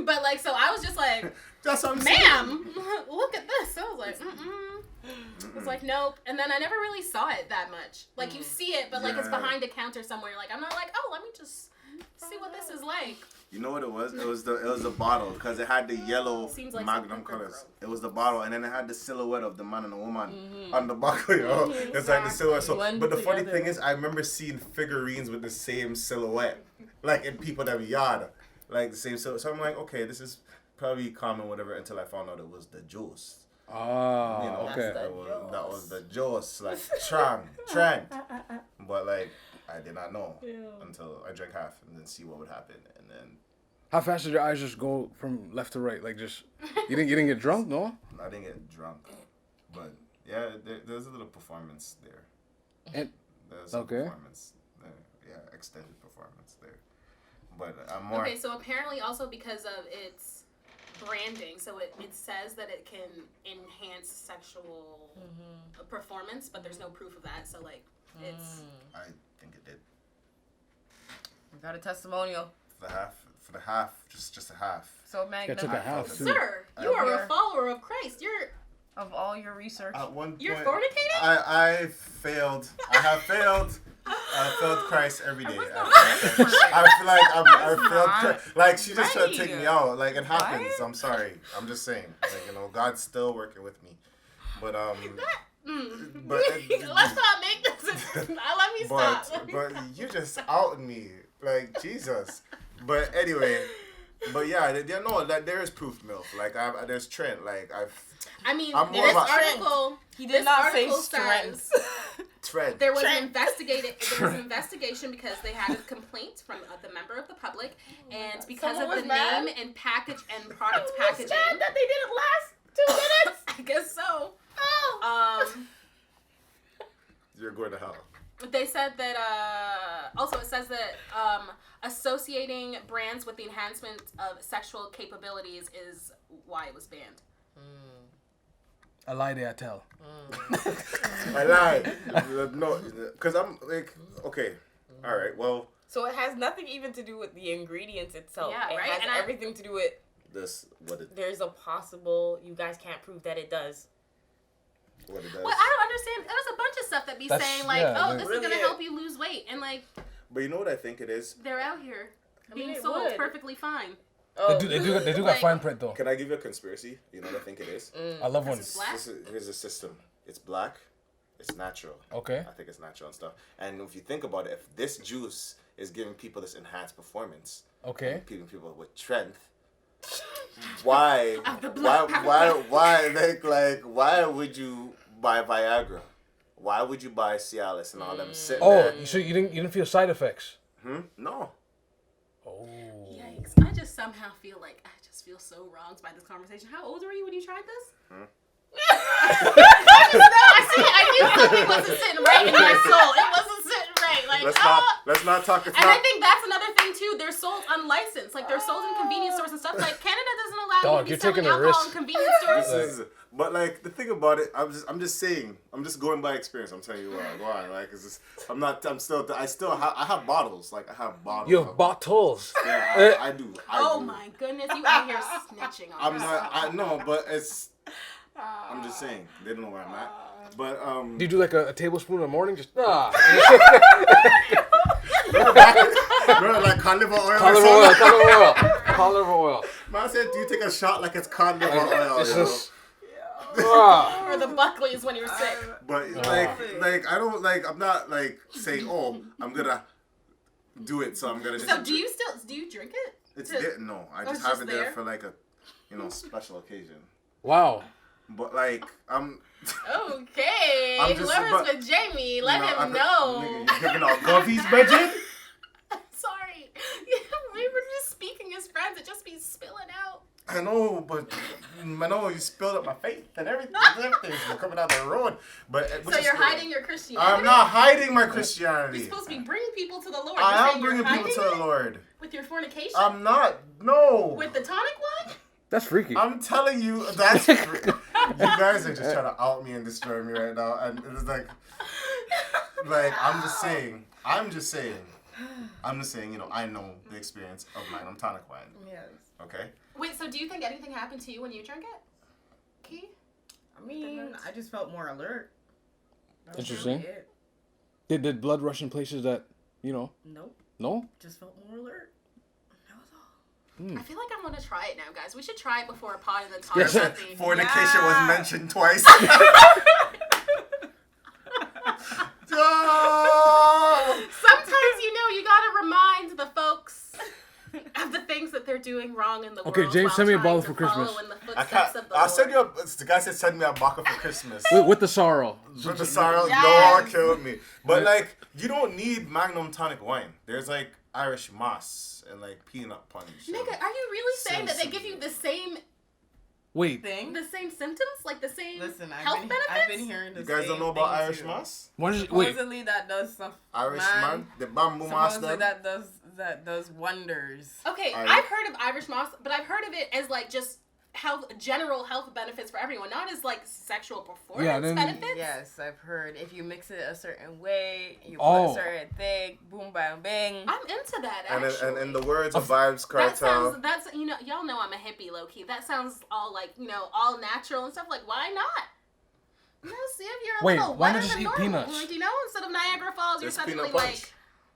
But like, so I was just like, That's what I'm saying. ma'am, look at this. I was like, I was like, nope. And then I never really saw it that much. Like, you see it, but like it's Yeah. behind a counter somewhere. Like, I'm not like, oh, let me just see what this is like. You know what it was? It was the bottle because it had the yellow Seems like Magnum something for colors. girls. It was the bottle, and then it had the silhouette of the man and the woman on the bottle. Yo, it's like the silhouette. So, Blend but the funny together. thing is, I remember seeing figurines with the same silhouette, like in people that we yard, like the same silhouette. So I'm like, okay, this is probably calm and whatever until I found out it was the juice. Ah, You know, okay. that was the juice, like Trent. But like, I did not know until I drank half and then see what would happen, and then. How fast did your eyes just go from left to right? Like just, you didn't get drunk, no? I didn't get drunk, but yeah, there's a little performance there. And there's a performance there, yeah, extended performance there. But I'm more. Okay, so apparently also because of its branding, so it says that it can enhance sexual performance, but there's no proof of that. So like, it's. I think it did. We got a testimonial. For the half, just a half. So Magnum, took a half too. Sir, you are a follower of Christ. You're. of all your research, At one point, You're fornicating? I failed. I have failed. I failed Christ every day. I feel like I failed Christ. Like, she just tried to take me out. Like, it happens. Right? I'm sorry. I'm just saying. Like, God's still working with me. But, but let's not make this. Let me stop. But you just outed me. Like, Jesus. But anyway, but yeah, there is proof, MILF. Like, there's Trent. Like, I mean, I'm more this about- article. he did not say article strength. Trent. There was an investigation because they had a complaint from the member of the public, and because Someone of the was mad? name and package and product packaging, that they didn't last 2 minutes. I guess so. Oh. You're going to hell. They said that. Also, it says that associating brands with the enhancement of sexual capabilities is why it was banned. A lie they I tell. I lied. No, because I'm like, okay, all right, well. So it has nothing even to do with the ingredients itself. Yeah, it right? has And everything to do with there's a possible, you guys can't prove that it does. What it does. Well, I don't understand. There was a bunch of stuff that be saying like, yeah, this really is gonna is. help you lose weight, and like But you know what I think it is? they're out here being it sold would. perfectly fine. Oh. They do got Like- fine print though. Can I give you a conspiracy? You know what I think it is? I love when. It's black? Here's a system. It's black. It's natural. Okay. I think it's natural and stuff. And if you think about it, if this juice is giving people this enhanced performance, Okay. giving people with strength, why would you buy Viagra? Why would you buy Cialis and all them sitting Oh, there? so you didn't feel side effects? No. Oh. Yikes! I just somehow feel like I just feel so wronged by this conversation. How old were you when you tried this? I knew something wasn't sitting right in my soul. It wasn't sitting right. Like, Let's not talk. And I think that's another thing too. They're sold unlicensed. Like they're sold in convenience stores and stuff. Like Canada doesn't allow you Dog, to you're be selling taking a alcohol in risk. convenience stores. But like the thing about it, I'm just saying, I'm just going by experience. I'm telling you why. Like it's just, I have bottles. Like I have bottles. You have bottles. Yeah, I do. Oh my goodness, you out here snitching on I'm yourself. not. I know, but it's. I'm just saying. They don't know where I'm at. But Do you do like a tablespoon in the morning? Just bro, like cod liver oil. Cod liver oil. Man said, do you take a shot like it's cod liver oil? It's You know? just. Or the Buckleys when you're sick. But like I don't like. I'm not like saying, oh, I'm gonna do it. So I'm gonna just. So do you drink it? It's there. No, I just it's have just it there there? for like a, special occasion. Wow. But like I'm. Okay, I'm just- whoever's but- with Jamie, let him Nigga, know. you giving out guffies, budget? Sorry, we were just speaking as friends. It just be spilling out. I know, but you spilled up my faith and everything. Everything's coming out the road. But So you're hiding your Christianity. I'm not hiding my You're Christianity. supposed to be bringing people to the Lord. I You're am saying you're bringing people hiding to the it? Lord. With your fornication? I'm not. No. With the tonic one? That's freaky. I'm telling you, that's. You guys are just trying to out me and destroy me right now, and it's like I'm just saying. I know the experience of Magnum Tonic wine. Yes. Okay. Wait, so do you think anything happened to you when you drank it? Key? I mean, I just felt more alert. That was Interesting. really it. Did blood rush in places that, Nope. No? Just felt more alert. That was all. I feel like I want to try it now, guys. We should try it before a pod and then talk Yes, about the... fornication was mentioned twice. Sometimes, you gotta remind the folks of the things that they're doing nothing wrong in the world. Okay, James, send me a while bottle trying for to follow Christmas. in the I footsteps can't. of the I'll send you. Lord. The guy said send me a bottle for Christmas. With the sorrow. With the sorrow, Yes. Lord killed me. But like, you don't need Magnum tonic wine. There's like Irish moss and like peanut punch. Nigga, are you really saying that they give you the same Wait. Thing. symptoms, like the same Listen, health benefits? I've been hearing the You guys same don't know about thing, Irish too. moss? What is it? Wait. Supposedly that does stuff. Irish man, the bamboo moss. Supposedly Them. that does wonders. Okay, Irish- I've heard of Irish moss, but I've heard of it as like just general health benefits for everyone, not as like sexual performance then- benefits. Yes, I've heard if you mix it a certain way, you Oh. put a certain thing, boom, bam, bang. I'm into that. And Actually. in the words of Vibes that Cartel, sounds. That's y'all know I'm a hippie, low key. That sounds all like all natural and stuff. Like why not? See if you're a Wait, little why not wetter just than eat normal. peanuts? Like instead of Niagara Falls, you're there's suddenly peanut punch. like.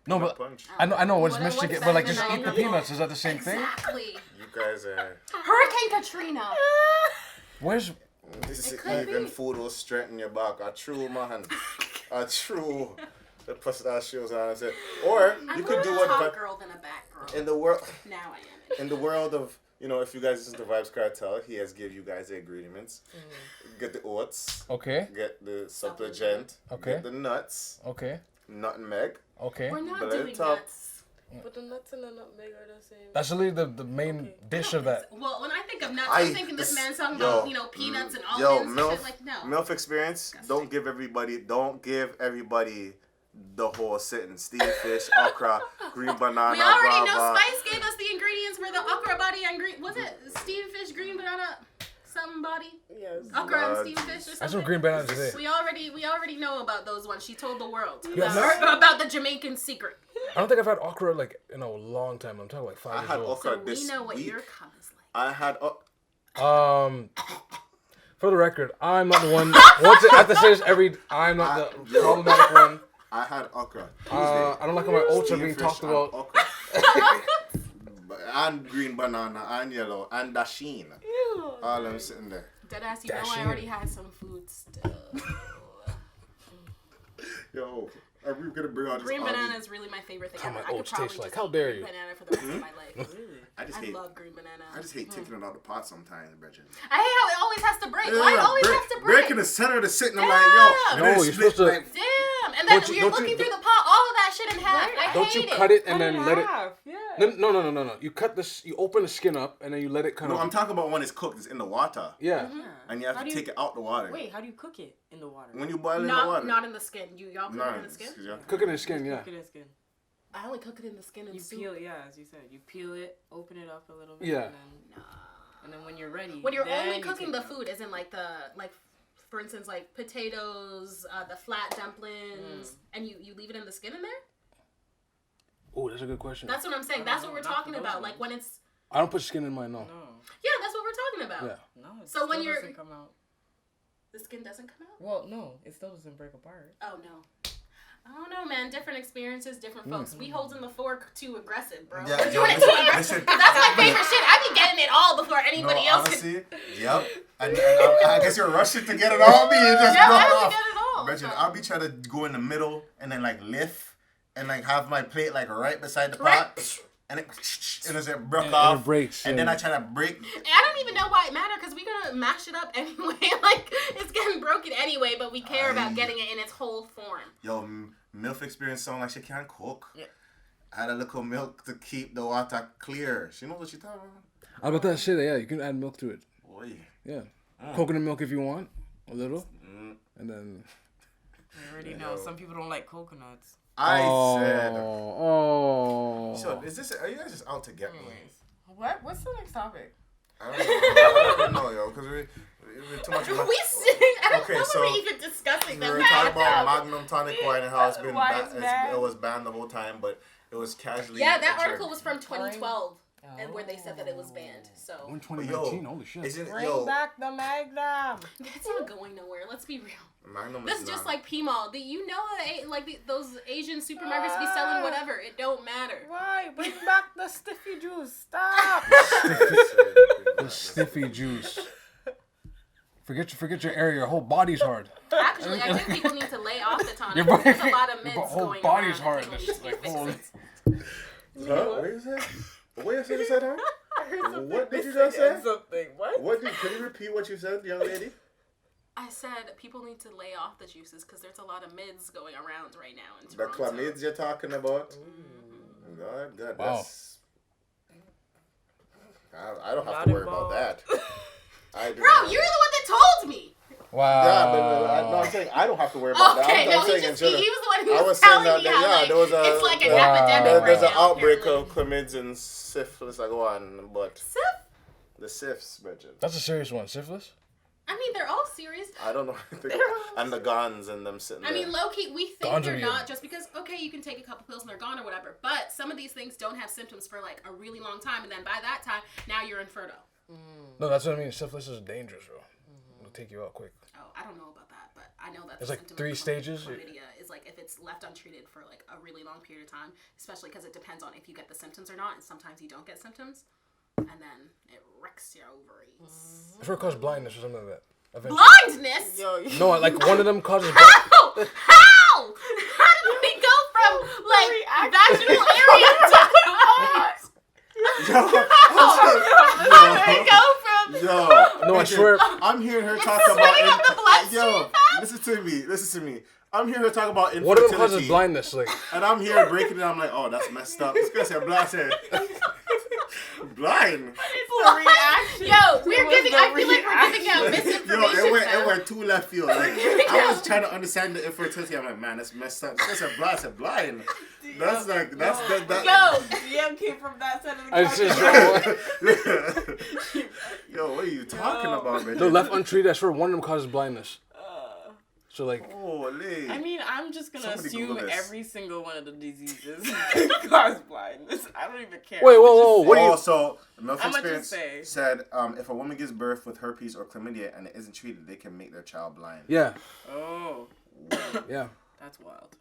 No, but punch. I know it's What- Michigan, what's but like that just in eat the Niagara? peanuts. Is that the same thing? Exactly. You guys are. Hurricane Katrina. Where's This It could even be. food will strengthen your back. A true man. A true. The pistachios on it. Or you could do I'm what more a top Vi- girl than a back girl. in the world. Now I am. In the world of, if you guys listen to Vibes Cartel, he has give you guys the ingredients. Get the oats. okay? Get the supplement. Okay. Get the nuts. Okay. Nutmeg. Okay. We're not But at doing the top- nuts. But the nuts and the nutmeg are the same. That's really the main dish of that. Well, when I think of nuts, I'm thinking this man's talking about peanuts and Yo, almonds and MILF, shit. Like no. MILF experience. Don't give everybody the whole sitting. Steamed fish, okra, green banana, We already know guava. Spice gave us the ingredients for the okra body and green. Was it steamed fish, green banana, something body? Yes. Okra and Blood. steamed fish or I some something. green bananas today. We already know about those ones. She told the world Yeah, about the Jamaican secret. I don't think I've had okra like in a long time. I'm talking like 5 I years had old. okra So we this know what week. your cum is like. I had For the record, I'm not the one. I have to say this I'm not the problematic one. I had okra. I don't like how my oats are Steamed being fish talked and about. okra. And green banana and yellow and dasheen. All them sitting there. Deadass, you know Dashing. I already had some food still. Yo, are we gonna bring out Green this banana is really my favorite thing How ever. my I could oats probably taste like. just How eat dare green you. banana for the rest of my life. I love green banana. I just hate taking it out of the pot sometimes, Bridget. I hate how it always has to break. Why it always has to break? Break in the center of the sitting. I'm like, Damn. yo. No, and then you're split, supposed to- like, Damn. And then Don't you- you're don't you- looking through the pot, all of that shit in half. I Don't hate you it. cut it and then let it? Yeah. No. You cut this. You open the skin up and then you let it kind No, of. I'm talking about when it's cooked. It's in the water, Yeah. and you have How to do take it out the water. Wait, how do you cook it in the water? When you boil it in the water. Not in the skin. Y'all cook it in the skin? Cook it in the skin. Yeah. Cook it in skin. I only cook it in the skin and You soup. peel, as you said, you peel it, open it up a little bit, Yeah. and then when you're ready, When you're then only you cooking take the it out. food, as in for instance, like potatoes, the flat dumplings, and you leave it in the skin in there? Oh, that's a good question. That's what I'm saying. I That's don't what we're know, not talking for those about. Like ones. when it's, I don't put skin in mine. No. No, yeah, that's what we're talking about. Yeah. no. It So still when you're- doesn't come out. The skin doesn't come out? Well, no, it still doesn't break apart. Oh, no. I don't know, man. Different experiences, different folks. We holding the fork too aggressive, bro. Yeah, We're yo, doing it too listen, aggressive. listen. That's my favorite shit. I be getting it all before anybody No, else. honestly, yep. And I guess you're rushing to get it all. Me, it just Yeah, broke I off. don't get it all. Bridget, I'll be trying to go in the middle and then like lift and like have my plate like right beside the Right. pot, and it broke And off. it breaks. And then yeah. I try to break. I don't even know why it mattered because we're gonna mash it up anyway. Like it's getting broken anyway, but we care about getting it in its whole form. Yo, MILF experience sound like she can't cook. Yeah. Add a little milk to keep the water clear. She knows what she's talking about. How about that shit? Yeah, you can add milk to it. Boy. Yeah. Coconut milk if you want, a little, and then. I already know. Some people don't like coconuts. I said. Oh. So is this? Are you guys just out to get me? Anyways, what's the next topic? I don't know, yo, because we're too much. We sitting. I don't Okay, know so we're even discussing We that. were talking about Magnum Tonic wine and how it's been Why it's banned? it was banned the whole time, but it was casually. Yeah, that adjourned. article was from 2012, and where they said that it was banned. So We're in 2019. Yo, Holy shit. Isn't Bring yo back the Magnum. it's not going nowhere. Let's be real. Magnum This is just like P-Mall. Those Asian supermarkets be selling whatever. It don't matter. Why? Bring back the stiffy juice. Stop. The stiffy juice. Forget your area. Your whole body's hard. Actually, I think people need to lay off the tonic. Your body- There's a lot of your myths whole going body's around. hard. I think It's we need like, to fix holy- it. Huh? What you say? What you say? Huh? heard something. What did you just say? Something. What? Can you repeat what you said, young lady? I said people need to lay off the juices because there's a lot of mids going around right now in The Toronto. chlamydia you're talking about? God, Wow. that's... I don't have to worry about that. I do Bro, not. you're the one that told me. Wow. Yeah, but I'm saying I don't have to worry about Okay, that. no, I'm he saying was the one who I was was saying telling me that, how yeah, like, there was a- it's like an Wow. epidemic There's right an now, outbreak apparently. of chlamydia and syphilis. I go on, but Sif? the syphs, Bridget. That's a serious one. Syphilis? I mean, they're all serious. I don't know. And the guns and them sitting I there. mean, low-key, we think Gone to they're the not end. just because, okay, you can take a couple pills and they're gone or whatever, but some of these things don't have symptoms for, like, a really long time, and then by that time, now you're infertile. No, that's what I mean. Syphilis is dangerous, bro. It'll take you out quick. Oh, I don't know about that, but I know that It's the like symptom 3 of stages? chlamydia is, like, if it's left untreated for, like, a really long period of time, especially because it depends on if you get the symptoms or not, and sometimes you don't get symptoms, and then it wrecks your ovaries. It's where it causes blindness or something like that. Eventually. Blindness? Yo, No, like one of them causes. How? How? How did we go from like vaginal area to ovaries? How did we go from? Yo, No, I swear. I'm hearing her talk swinging about. up the bloodstream, Yo, fam. listen to me. I'm hearing her talk about infertility. One of them causes blindness. Like, And I'm here breaking it. I'm like, oh, that's messed up. This guy said blind. Blind. It's the reaction. Yo, we're It was giving. the I feel like we're giving out Yo, misinformation. it fam. went too left field. Like, I was trying to understand the infertility. I'm like, man, that's messed up. This guy said blind. I said blind. That's like that. Yo, DM came from that side of the I country. just Yo, what are you talking about, man? no, left untreated. I swear one of them causes blindness. So like, Holy. I mean, I'm just gonna Somebody assume Google this. every single one of the diseases cause blindness. I don't even care. Wait, whoa, what do you? So, enough I'ma experience just say- said if a woman gives birth with herpes or chlamydia and it isn't treated, they can make their child blind. Yeah, Oh, yeah. that's wild.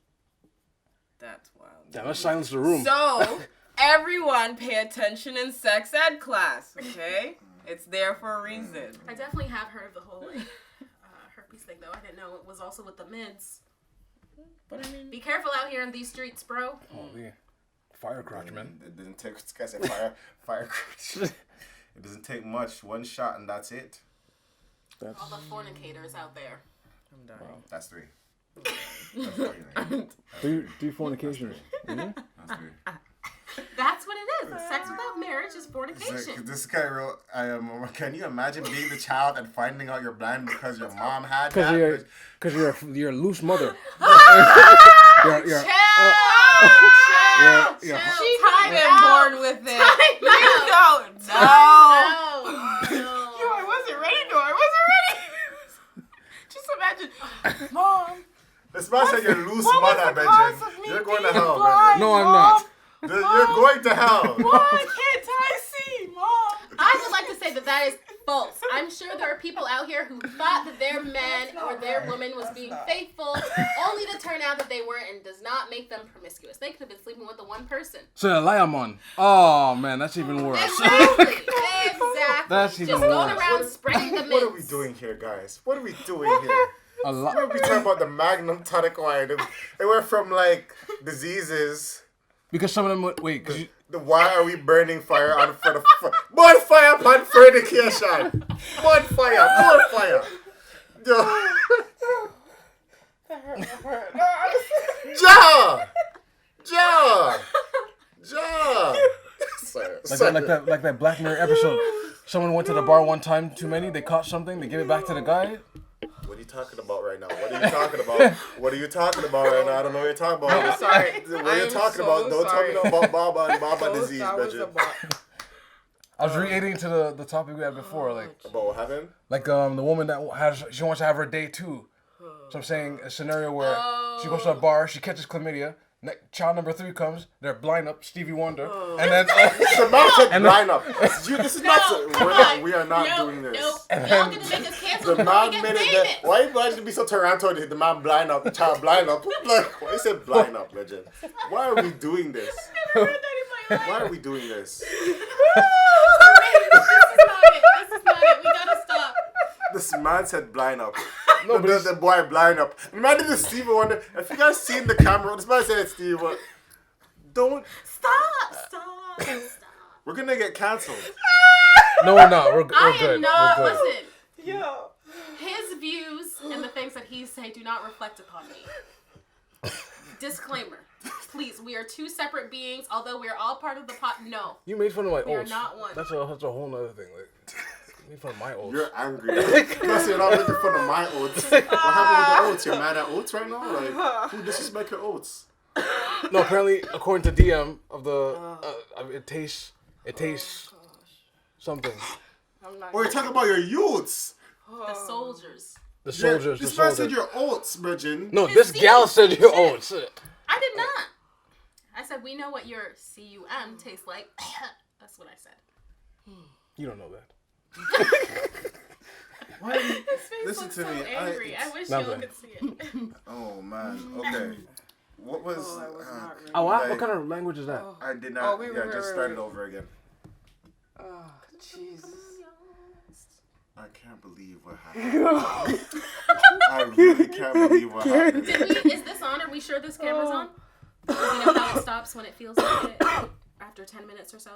That's wild. Damn, let's silence the room. So, everyone pay attention in sex ed class, okay? It's there for a reason. I definitely have heard of the whole like, herpes thing though. I didn't know it was also with the mids. But I mean, Be careful out here in these streets, bro. Holy fire crotch, man. It doesn't take. This guy said fire. It doesn't take much. One shot and that's it. All the fornicators out there. I'm dying. That's 3. That's 4, you know. Three fornications. That's 3. That's what it is. Sex without marriage is It's fornication. like, this guy wrote, can you imagine being the child and finding out you're blind because your mom had that? Because you're a loose mother. Chill. you're She Time been out. born with it. Time You out. don't know. No. Yo, I wasn't ready. No, I wasn't ready. Just imagine, Mom. This man said you're loose What was mother, the cause of Benjamin. me You're going to being hell, blind? No, I'm Mom? not. Benjamin. You're going to hell. Why can't I see, Mom? I would like to say that is false. I'm sure there are people out here who thought that their man or their woman was being faithful, only to turn out that they weren't, and does not make them promiscuous. They could have been sleeping with the one person. So a lie I'm on. Oh man, that's even worse. Exactly. Exactly. That's even Just going worse. around spreading the myths. What are we doing here, guys? What are we doing here? A lie. We talking about the Magnum, Tonic wine. It went from like diseases. Because some of them wait. Cause you, Why are we burning fire on for the bonfire upon fornication? Bonfire. Yo. Ja. Sorry. like that Black Mirror episode. Someone went to the bar one time too many. They caught something. They give it back to the guy. What are you talking about right now? What are you talking about? What are you talking about right now? I don't know what you're talking about. I'm sorry. What are you I'm talking so about? Don't sorry. tell me no about Baba and Baba Those- disease, that was bitch. about- I was relating to the topic we had before, like About what happened? the woman that she wants to have her day too. So I'm saying a scenario where she goes to a bar, she catches chlamydia. Child number 3 comes, they're blind up, Stevie Wonder, and then The man said line up. This is not. Come We are not on. doing this. Nope. Y'all gonna make us cancel The before we man get made it. famous. Why you guys be so Toronto? The man blind up, the child blind up. Like, why you said blind up, legend? Why are we doing this? Why are we doing this? This is not it. We gotta stop. This man said blind up. No, but the boy blind up. Imagine the Stevie Wonder. If you guys seen the camera, this man said Stevie Wonder. Don't. Stop. We're gonna get canceled. No, we're not. We're good. I am not. We're good. Listen. Yo. His views and the things that he say do not reflect upon me. Disclaimer. Please, we are two separate beings, although we are all part of the pot. No. You made fun of my We are oats. not one. That's a whole nother thing. Like, you made fun of my oats. You're angry. Plus, you're not making fun of my oats. What happened with the oats? You're mad at oats right now? Like, who disrespect your oats? No, apparently, according to DM of the, it tastes something. Or you're talking about your youths. The soldiers. The soldiers. This the man soldiers. said your oats, Virgin. No, this gal said your oats. I did not. I said we know what your cum tastes like. That's what I said. You don't know that. Why? His face Listen looks to so me. angry. I wish Not you bad. could see it. Oh man. Okay. What was? I was not ready. Oh, what Like- kind of language is that? I did not. Oh, wait, just start it over again. Oh, Jesus. I can't believe what happened. I really can't believe what happened. Did we? Is this on? Are we sure this camera's on? Do you know how it stops when it feels like it after 10 minutes or so?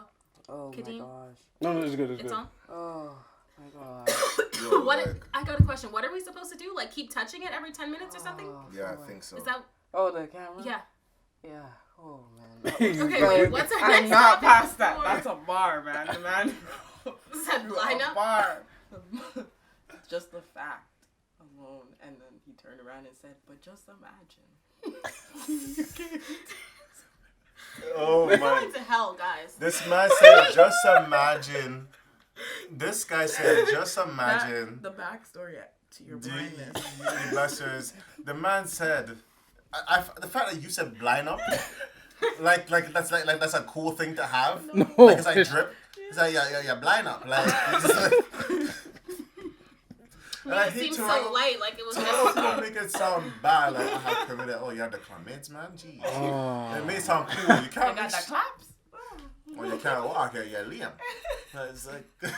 Oh Kadeem? my gosh. No, it's good. It's It's good. on. Oh my gosh. Yo, What? like, I got a question. What are we supposed to do? Like keep touching it every 10 minutes or something? yeah, I think so. Is that? Oh, the camera? Yeah. Yeah. Oh, man. Okay. Yo, Wait. What's our I'm next not topic past that. before- That's a bar, man. The man. Is that A lineup? bar. Just the fact alone. And then he turned around and said, but just imagine. Oh We're my! going to hell, guys. This man said, "Just imagine." This guy said, "Just imagine." The backstory to your The blindness. blessers. The man said, "The fact that you said blind up, like that's that's a cool thing to have. No. Like it's like drip. It's like yeah, blind up. Like." It's like and I It hate seems to so light, like it was to just. make it sound bad. Like I have committed. Oh, you have the comments, man. Jeez. Oh. It may sound cool. You I can't. got the claps. Or you can't walk. You're Liam. It's like. This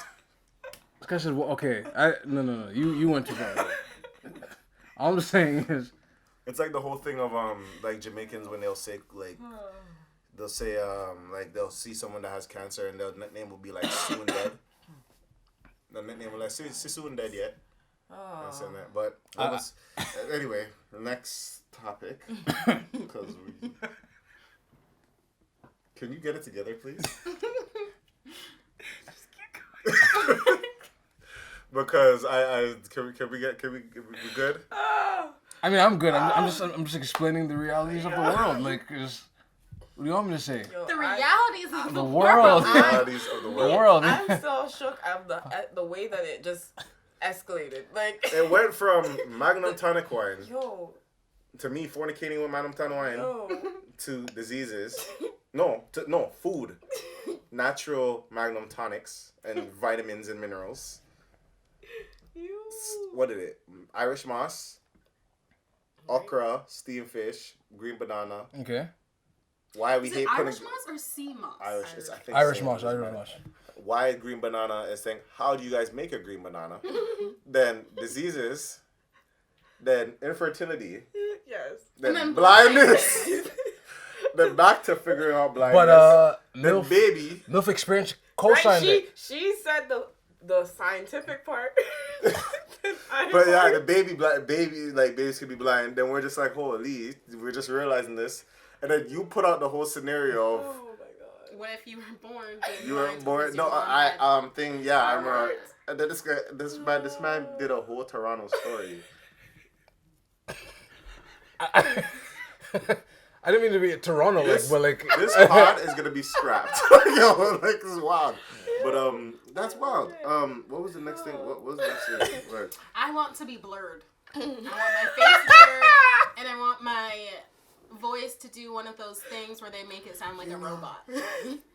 guy said, well, okay, no. You went too far. All I'm saying is, It's like the whole thing of like Jamaicans when they'll say like they'll see someone that has cancer and their nickname will be like soon dead. The nickname will like soon dead yet. Oh. And saying that. But that was anyway. Next topic. Because can you get it together, please? Because I can we good? I mean, I'm good. I'm just explaining the realities of the world. Like, what do you want me to say? Yo, The realities of The the world. world. Realities of the The world. world. I'm so shook at the way that it just escalated. Like, It went from Magnum Tonic wine yo, to me fornicating with Magnum Tonic wine yo. to diseases. Food. Natural Magnum tonics and vitamins and minerals. What did it? Irish moss, okra, steamed fish, green banana. Okay. Why we Is hate it putting Irish moss or sea moss? Irish? It's, I think Irish same moss. as Irish moss. Why green banana is saying, how do you guys make a green banana? Then diseases, then infertility, Yes. then then blindness, then back to figuring out blindness. But then MILF, baby. MILF experience Right? co-signed it. She said the scientific part. But yeah, the babies could be blind. Then we're just like, holy, we're just realizing this. And then you put out the whole scenario of Oh my god. What if you were born? you were born. No, I remember. And then this man did a whole Toronto story. I didn't mean to be at Toronto, This- but This pod is gonna be scrapped. Yo, like this is wild. But that's wild. What was the next thing? What was the next thing? Right. I want to be blurred. I want my face blurred, and I want my voice to do one of those things where they make it sound like a robot.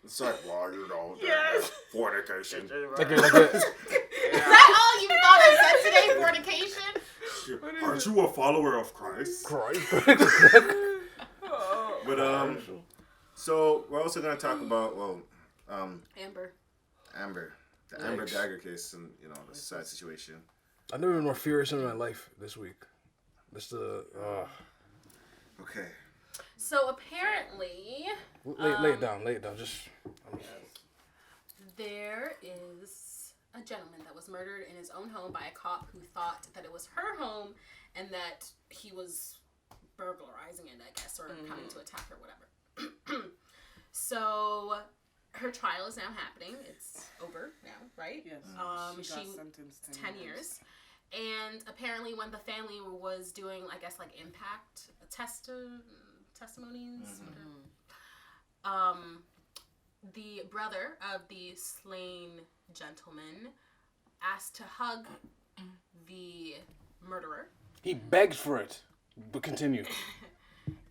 It's like, well, you know, Yes. fornication. like a Is that all you thought I said today? Fornication? Aren't you a follower of Christ? Oh. But so we're also gonna talk about Amber. Amber, the Amber Geiger case, and the sad situation. I've never been more furious in my life this week. Okay. So apparently, lay it down. Just There is a gentleman that was murdered in his own home by a cop who thought that it was her home and that he was burglarizing it, I guess, or coming to attack her, whatever. So her trial is now happening. It's over now, right? Yes. She got sentenced 10 years. And apparently when the family was doing, I guess, like impact testimonies, the brother of the slain gentleman asked to hug the murderer. He begged for it, but continue.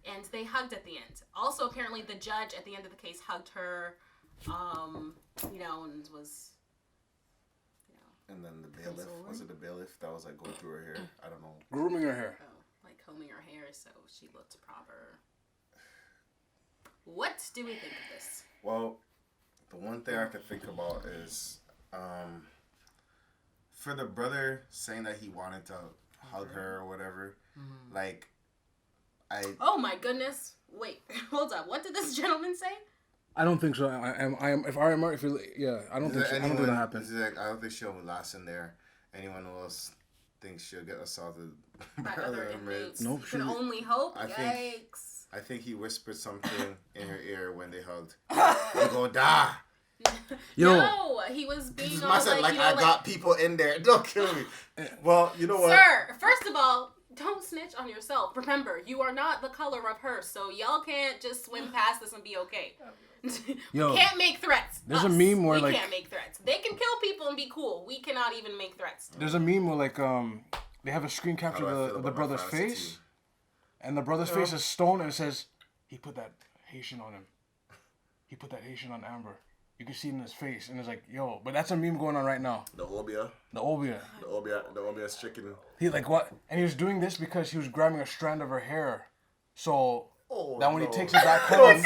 And they hugged at the end. Also, apparently, the judge at the end of the case hugged her, and was, And then the bailiff, was it the bailiff that was like going through her hair? I don't know. Grooming her hair. like combing her hair so she looked proper. What do we think of this? Well, the one thing I could think about is for the brother saying that he wanted to hug her or whatever, like, Oh my goodness! Wait, hold up. What did this gentleman say? I don't think so. I am. I don't think so. I don't think that happened. Like, I don't think she'll last in there. Anyone else thinks she'll get assaulted By other inmates. Nope. Can only hope. I Yikes. think he whispered something in her ear when they hugged. You gonna die. Yo. No, he was being all I said, like, I got people in there. Don't kill me. Well, you know what? Sir, first of all, don't snitch on yourself. Remember, you are not the color of her, so y'all can't just swim past this and be okay. Yo, we can't make threats. There's a meme where we can't make threats. They can kill people and be cool. We cannot even make threats. There's a meme where they have a screen capture of the brother's face, team? and the brother's face is stone, and it says he put that Haitian on him. He put that Haitian on Amber. You can see it in his face, and it's like, yo, but that's a meme going on right now. The Obia. The Obia. The Obia stricken. He like what? And he was doing this because he was grabbing a strand of her hair. So that when he takes it back home.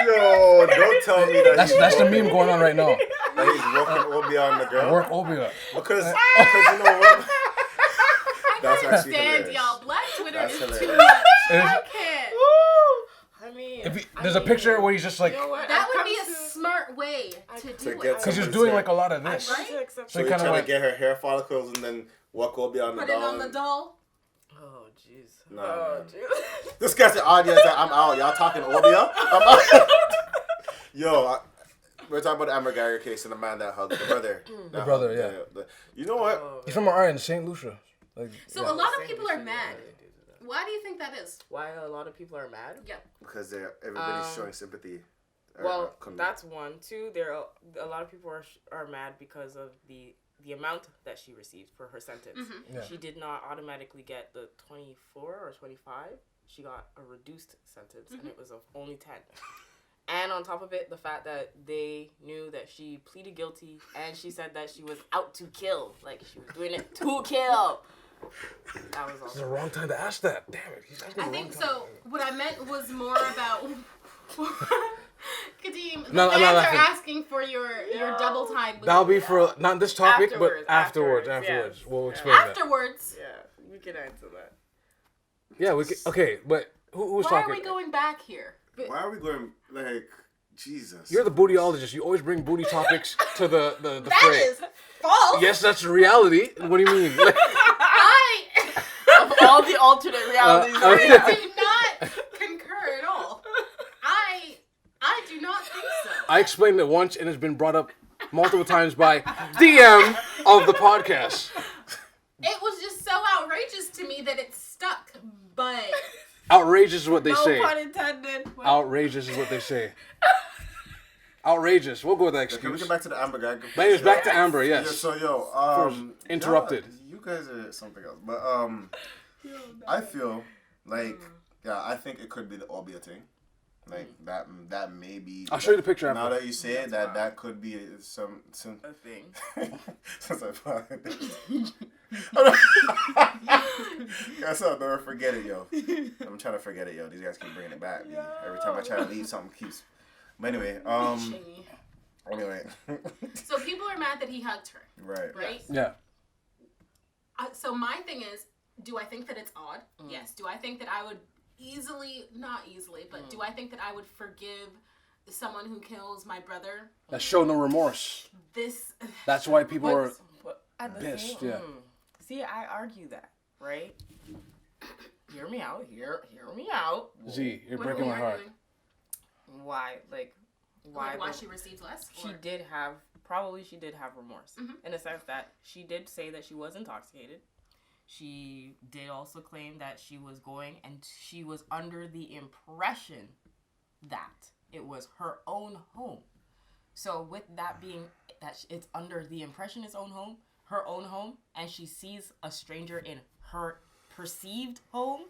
Yo, don't tell me that. That's the meme going on right now. That he's working Obia on the girl. Work Obia. Because you know what? That's actually Stand hilarious. y'all. Black Twitter That's is hilarious. too much. I can't. I mean, There's a picture where he's just like, you know what? That would be a smart way to do get it. because he's doing like a lot of this. Right? So So you're he kind of trying like, to get her hair follicles and then walk Obia on the Put it doll. on the doll. Oh jeez. No, Oh man. jeez. This guy's the audience that I'm out. Y'all talking Obia? I'm out. Yo, we're talking about the Amber Geiger case and the man that hugged the brother. The brother, yeah. You know what? he's from our island, St. Lucia. Like, So yeah. a lot of people are mad. Why do you think that is? Why a lot of people are mad? Yeah. Because everybody's showing sympathy. Well, that's one. Two, a lot of people are mad because of the amount that she received for her sentence. Mm-hmm. Yeah. She did not automatically get the 24 or 25. She got a reduced sentence, and it was of only 10. And on top of it, the fact that they knew that she pleaded guilty, and she said that she was out to kill. Like, she was doing it to kill. That was This is the awesome. wrong time to ask that. Damn it. He's asking I the think wrong time. so. What I meant was more about Kadeem. The No, fans no, are nothing. asking for your double time. That'll be for not this topic, but Afterwards, afterwards. yes. We'll explain that. Afterwards. Yeah, we can answer that. Yeah, we can, okay, but who's Why talking? are we going back here? Why are we going, like, Jesus? You're the bootyologist. You always bring booty topics to the That fray. is false. Yes, that's reality. What do you mean? I Of all the alternate realities, do not concur at all. I do not think so. I explained it once, and it's been brought up multiple times by DM of the podcast. It was just so outrageous to me that it stuck. But Outrageous is what they say. No pun intended. Outrageous is what they say. Outrageous. We'll go with that Can we excuse. get back to the Amber Geiger? My name is back to Amber. Yeah, Yes. so interrupted. You guys are something else, but I feel like I think it could be the Obia thing, like that may be. I'll show you the picture after. Now that you say it, that could be some. A thing. Since I found it. Guess I'll never forget it, yo. I'm trying to forget it, yo. These guys keep bringing it back. Yo. Every time I try to leave, something keeps. But anyway, Anyway. So people are mad that he hugged her. Right? Yeah. So my thing is, do I think that it's odd? Yes. Do I think that I would not easily, but do I think that I would forgive someone who kills my brother. That show no remorse. This. That's why people are At the pissed. same, Yeah. See, I argue that, right? Hear me out. Hear me out. Z, you're What breaking are my we heart. arguing? Why, why She receives less? she Or- did have remorse in the sense that she did say that she was intoxicated. She did also claim that she was going and she was under the impression that it was her own home. So with that being that it's under the impression it's her own home, and she sees a stranger in her perceived home,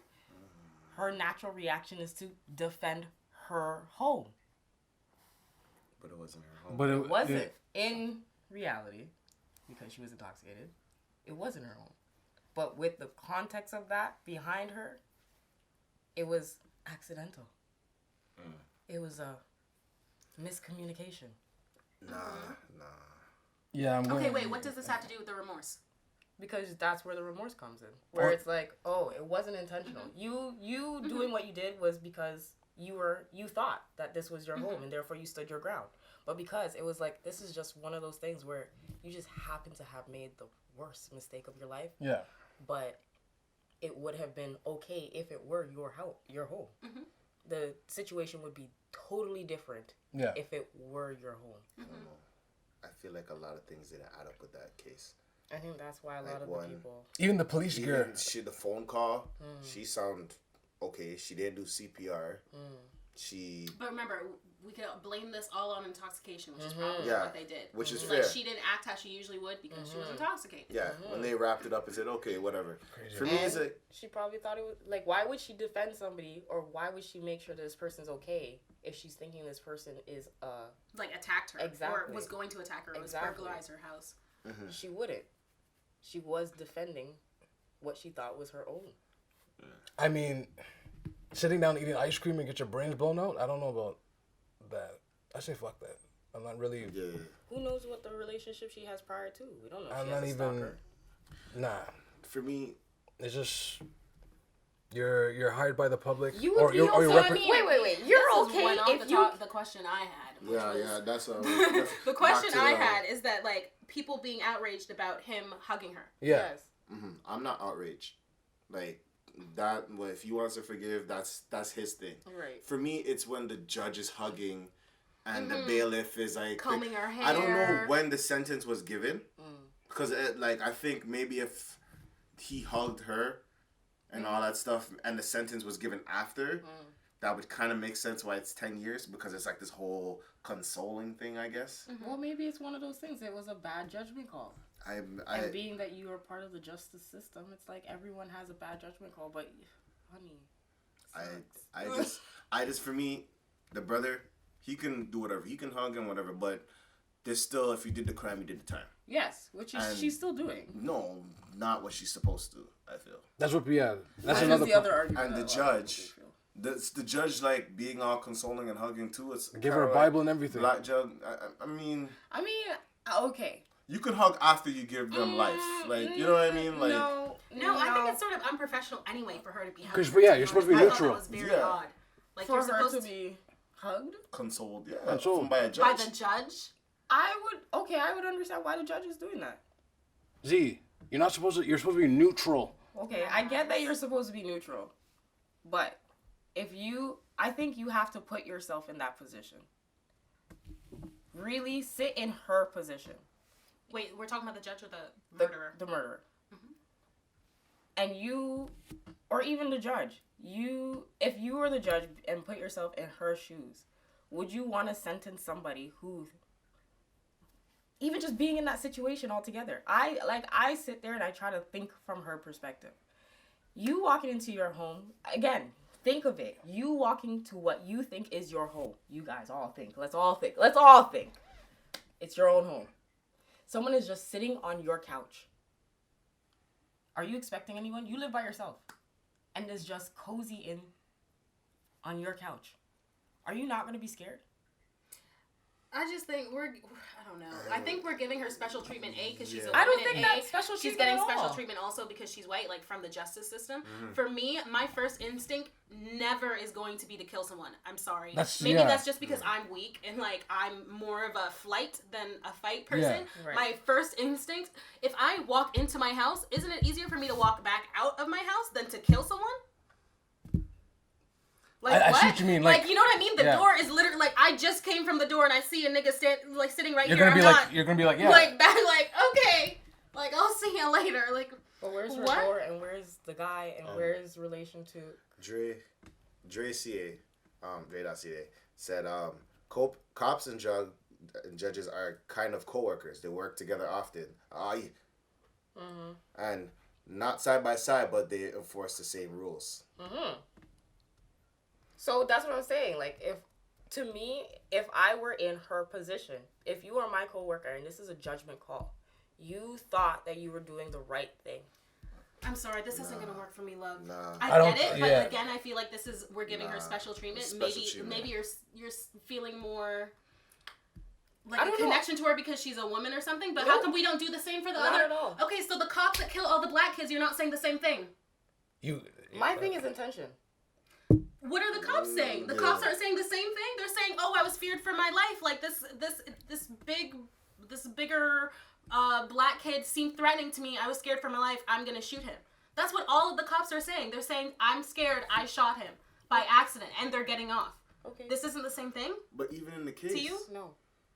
her natural reaction is to defend her home. But it wasn't her home. But It wasn't in reality, because she was intoxicated. It wasn't her home. But with the context of that behind her, it was accidental. It was a miscommunication. Nah. Yeah, I'm going. Okay, wait. What does this have to do with the remorse? Because that's where the remorse comes in. Where it's like, oh, it wasn't intentional. You doing what you did was because you thought that this was your home and therefore you stood your ground. But because it was like, this is just one of those things where you just happen to have made the worst mistake of your life. Yeah. But it would have been okay if it were your home. The situation would be totally different if it were your home. I feel like a lot of things didn't add up with that case. I think that's why a lot of the people... Even the police girl. The phone call, she sounded okay. She didn't do CPR. But remember, we could blame this all on intoxication, which is probably what they did. Which is like fair. She didn't act how she usually would because she was intoxicated. Yeah, when they wrapped it up and said, okay, whatever. Crazy. For me, it's like... She probably thought it was... Like, why would she defend somebody, or why would she make sure that this person's okay if she's thinking this person is... Like, attacked her. Exactly. Or was going to attack her. Or was burglarize her house. She wouldn't. She was defending what she thought was her own. I mean, sitting down eating ice cream and get your brains blown out, I don't know about that. I say fuck that. I'm not really... Yeah. Who knows what the relationship she has prior to? We don't know. I'm She not has a even... stalker. Nah. For me... It's just... You're hired by the public. You would be okay. Wait. You're okay if you... The question I had. Yeah, that's... The question I had is that, like, people being outraged about him hugging her. Yeah. Yes. I'm not outraged. Like, that... Well, if he wants to forgive, that's his thing. Right. For me, it's when the judge is hugging and the bailiff is like... Combing her hair. I don't know when the sentence was given. Because, I think maybe if he hugged her and all that stuff and the sentence was given after, that would kind of make sense why it's 10 years. Because it's like this whole consoling thing, I guess. Well, maybe it's one of those things. It was a bad judgment call. And being that you are part of the justice system, it's like everyone has a bad judgment call. But, honey, I just for me, the brother, he can do whatever. He can hug and whatever. But there's still, if you did the crime, you did the time. yes, which is she's still doing. No, not what she's supposed to, I feel. That's what, yeah. That's That another is the other argument. And the judge, the judge, like, being all consoling and hugging, too. It's Give her a Bible and everything. Black judge, I mean, okay. you can hug after you give them life. Like, you know what I mean? Like, No, I think it's sort of unprofessional anyway for her to be hugged. Because, yeah, you're supposed to be neutral. That was very odd. Like, For you're her supposed to be hugged? consoled, yeah. Consoled. By a judge. by the judge. I would understand why the judge is doing that. Z, you're supposed to be neutral. Okay, I get that you're supposed to be neutral. But I think you have to put yourself in that position. Really sit in her position. Wait, we're talking about the judge or the murderer? The murderer. And you, or even the judge, if you were the judge and put yourself in her shoes, would you want to sentence somebody who, even just being in that situation altogether, I sit there and I try to think from her perspective. You walking into your home, again, think of it. You walking to what you think is your home. You guys all think. Let's all think. It's your own home. Someone is just sitting on your couch. Are you expecting anyone? You live by yourself. And is just cozy on your couch. Are you not going to be scared? I just think I don't know. I think we're giving her special treatment, A, because she's a woman. I don't think and that's special treatment. She's getting at special all. treatment also because she's white, like from the justice system. For me, my first instinct never is going to be to kill someone. I'm sorry. Maybe that's just because I'm weak and like I'm more of a flight than a fight person. Yeah. Right. My first instinct, if I walk into my house, isn't it easier for me to walk back out of my house than to kill someone? Like, I what? see what you mean. Like, you know what I mean? The yeah. door is literally like I just came from the door and I see a nigga sitting right You're here. gonna be like, yeah. Like back, like okay, like I'll see you later. Like, But where's her what? door and where's the guy and where's relation to? Dre.ca said cops and judges are kind of co-workers. They work together often. And not side by side, but they enforce the same rules. So that's what I'm saying. Like, if I were in her position, if you are my coworker and this is a judgment call, you thought that you were doing the right thing. I'm sorry, this isn't gonna work for me, love. Nah. I don't- get it, but yeah. again, I feel like we're giving her special treatment. Special treatment. Maybe you're feeling more I like a don't know. connection to her because she's a woman or something. But No. how come we don't do the same for the Not other? at all. Okay, so the cops that kill all the black kids, you're not saying the same thing. My thing is intention. What are the cops saying? The cops aren't saying the same thing. They're saying, "Oh, I was feared for my life. Like this bigger black kid seemed threatening to me. I was scared for my life. I'm gonna shoot him." That's what all of the cops are saying. They're saying, "I'm scared. I shot him by accident," and they're getting off. Okay. This isn't the same thing But even in the case, to you. No.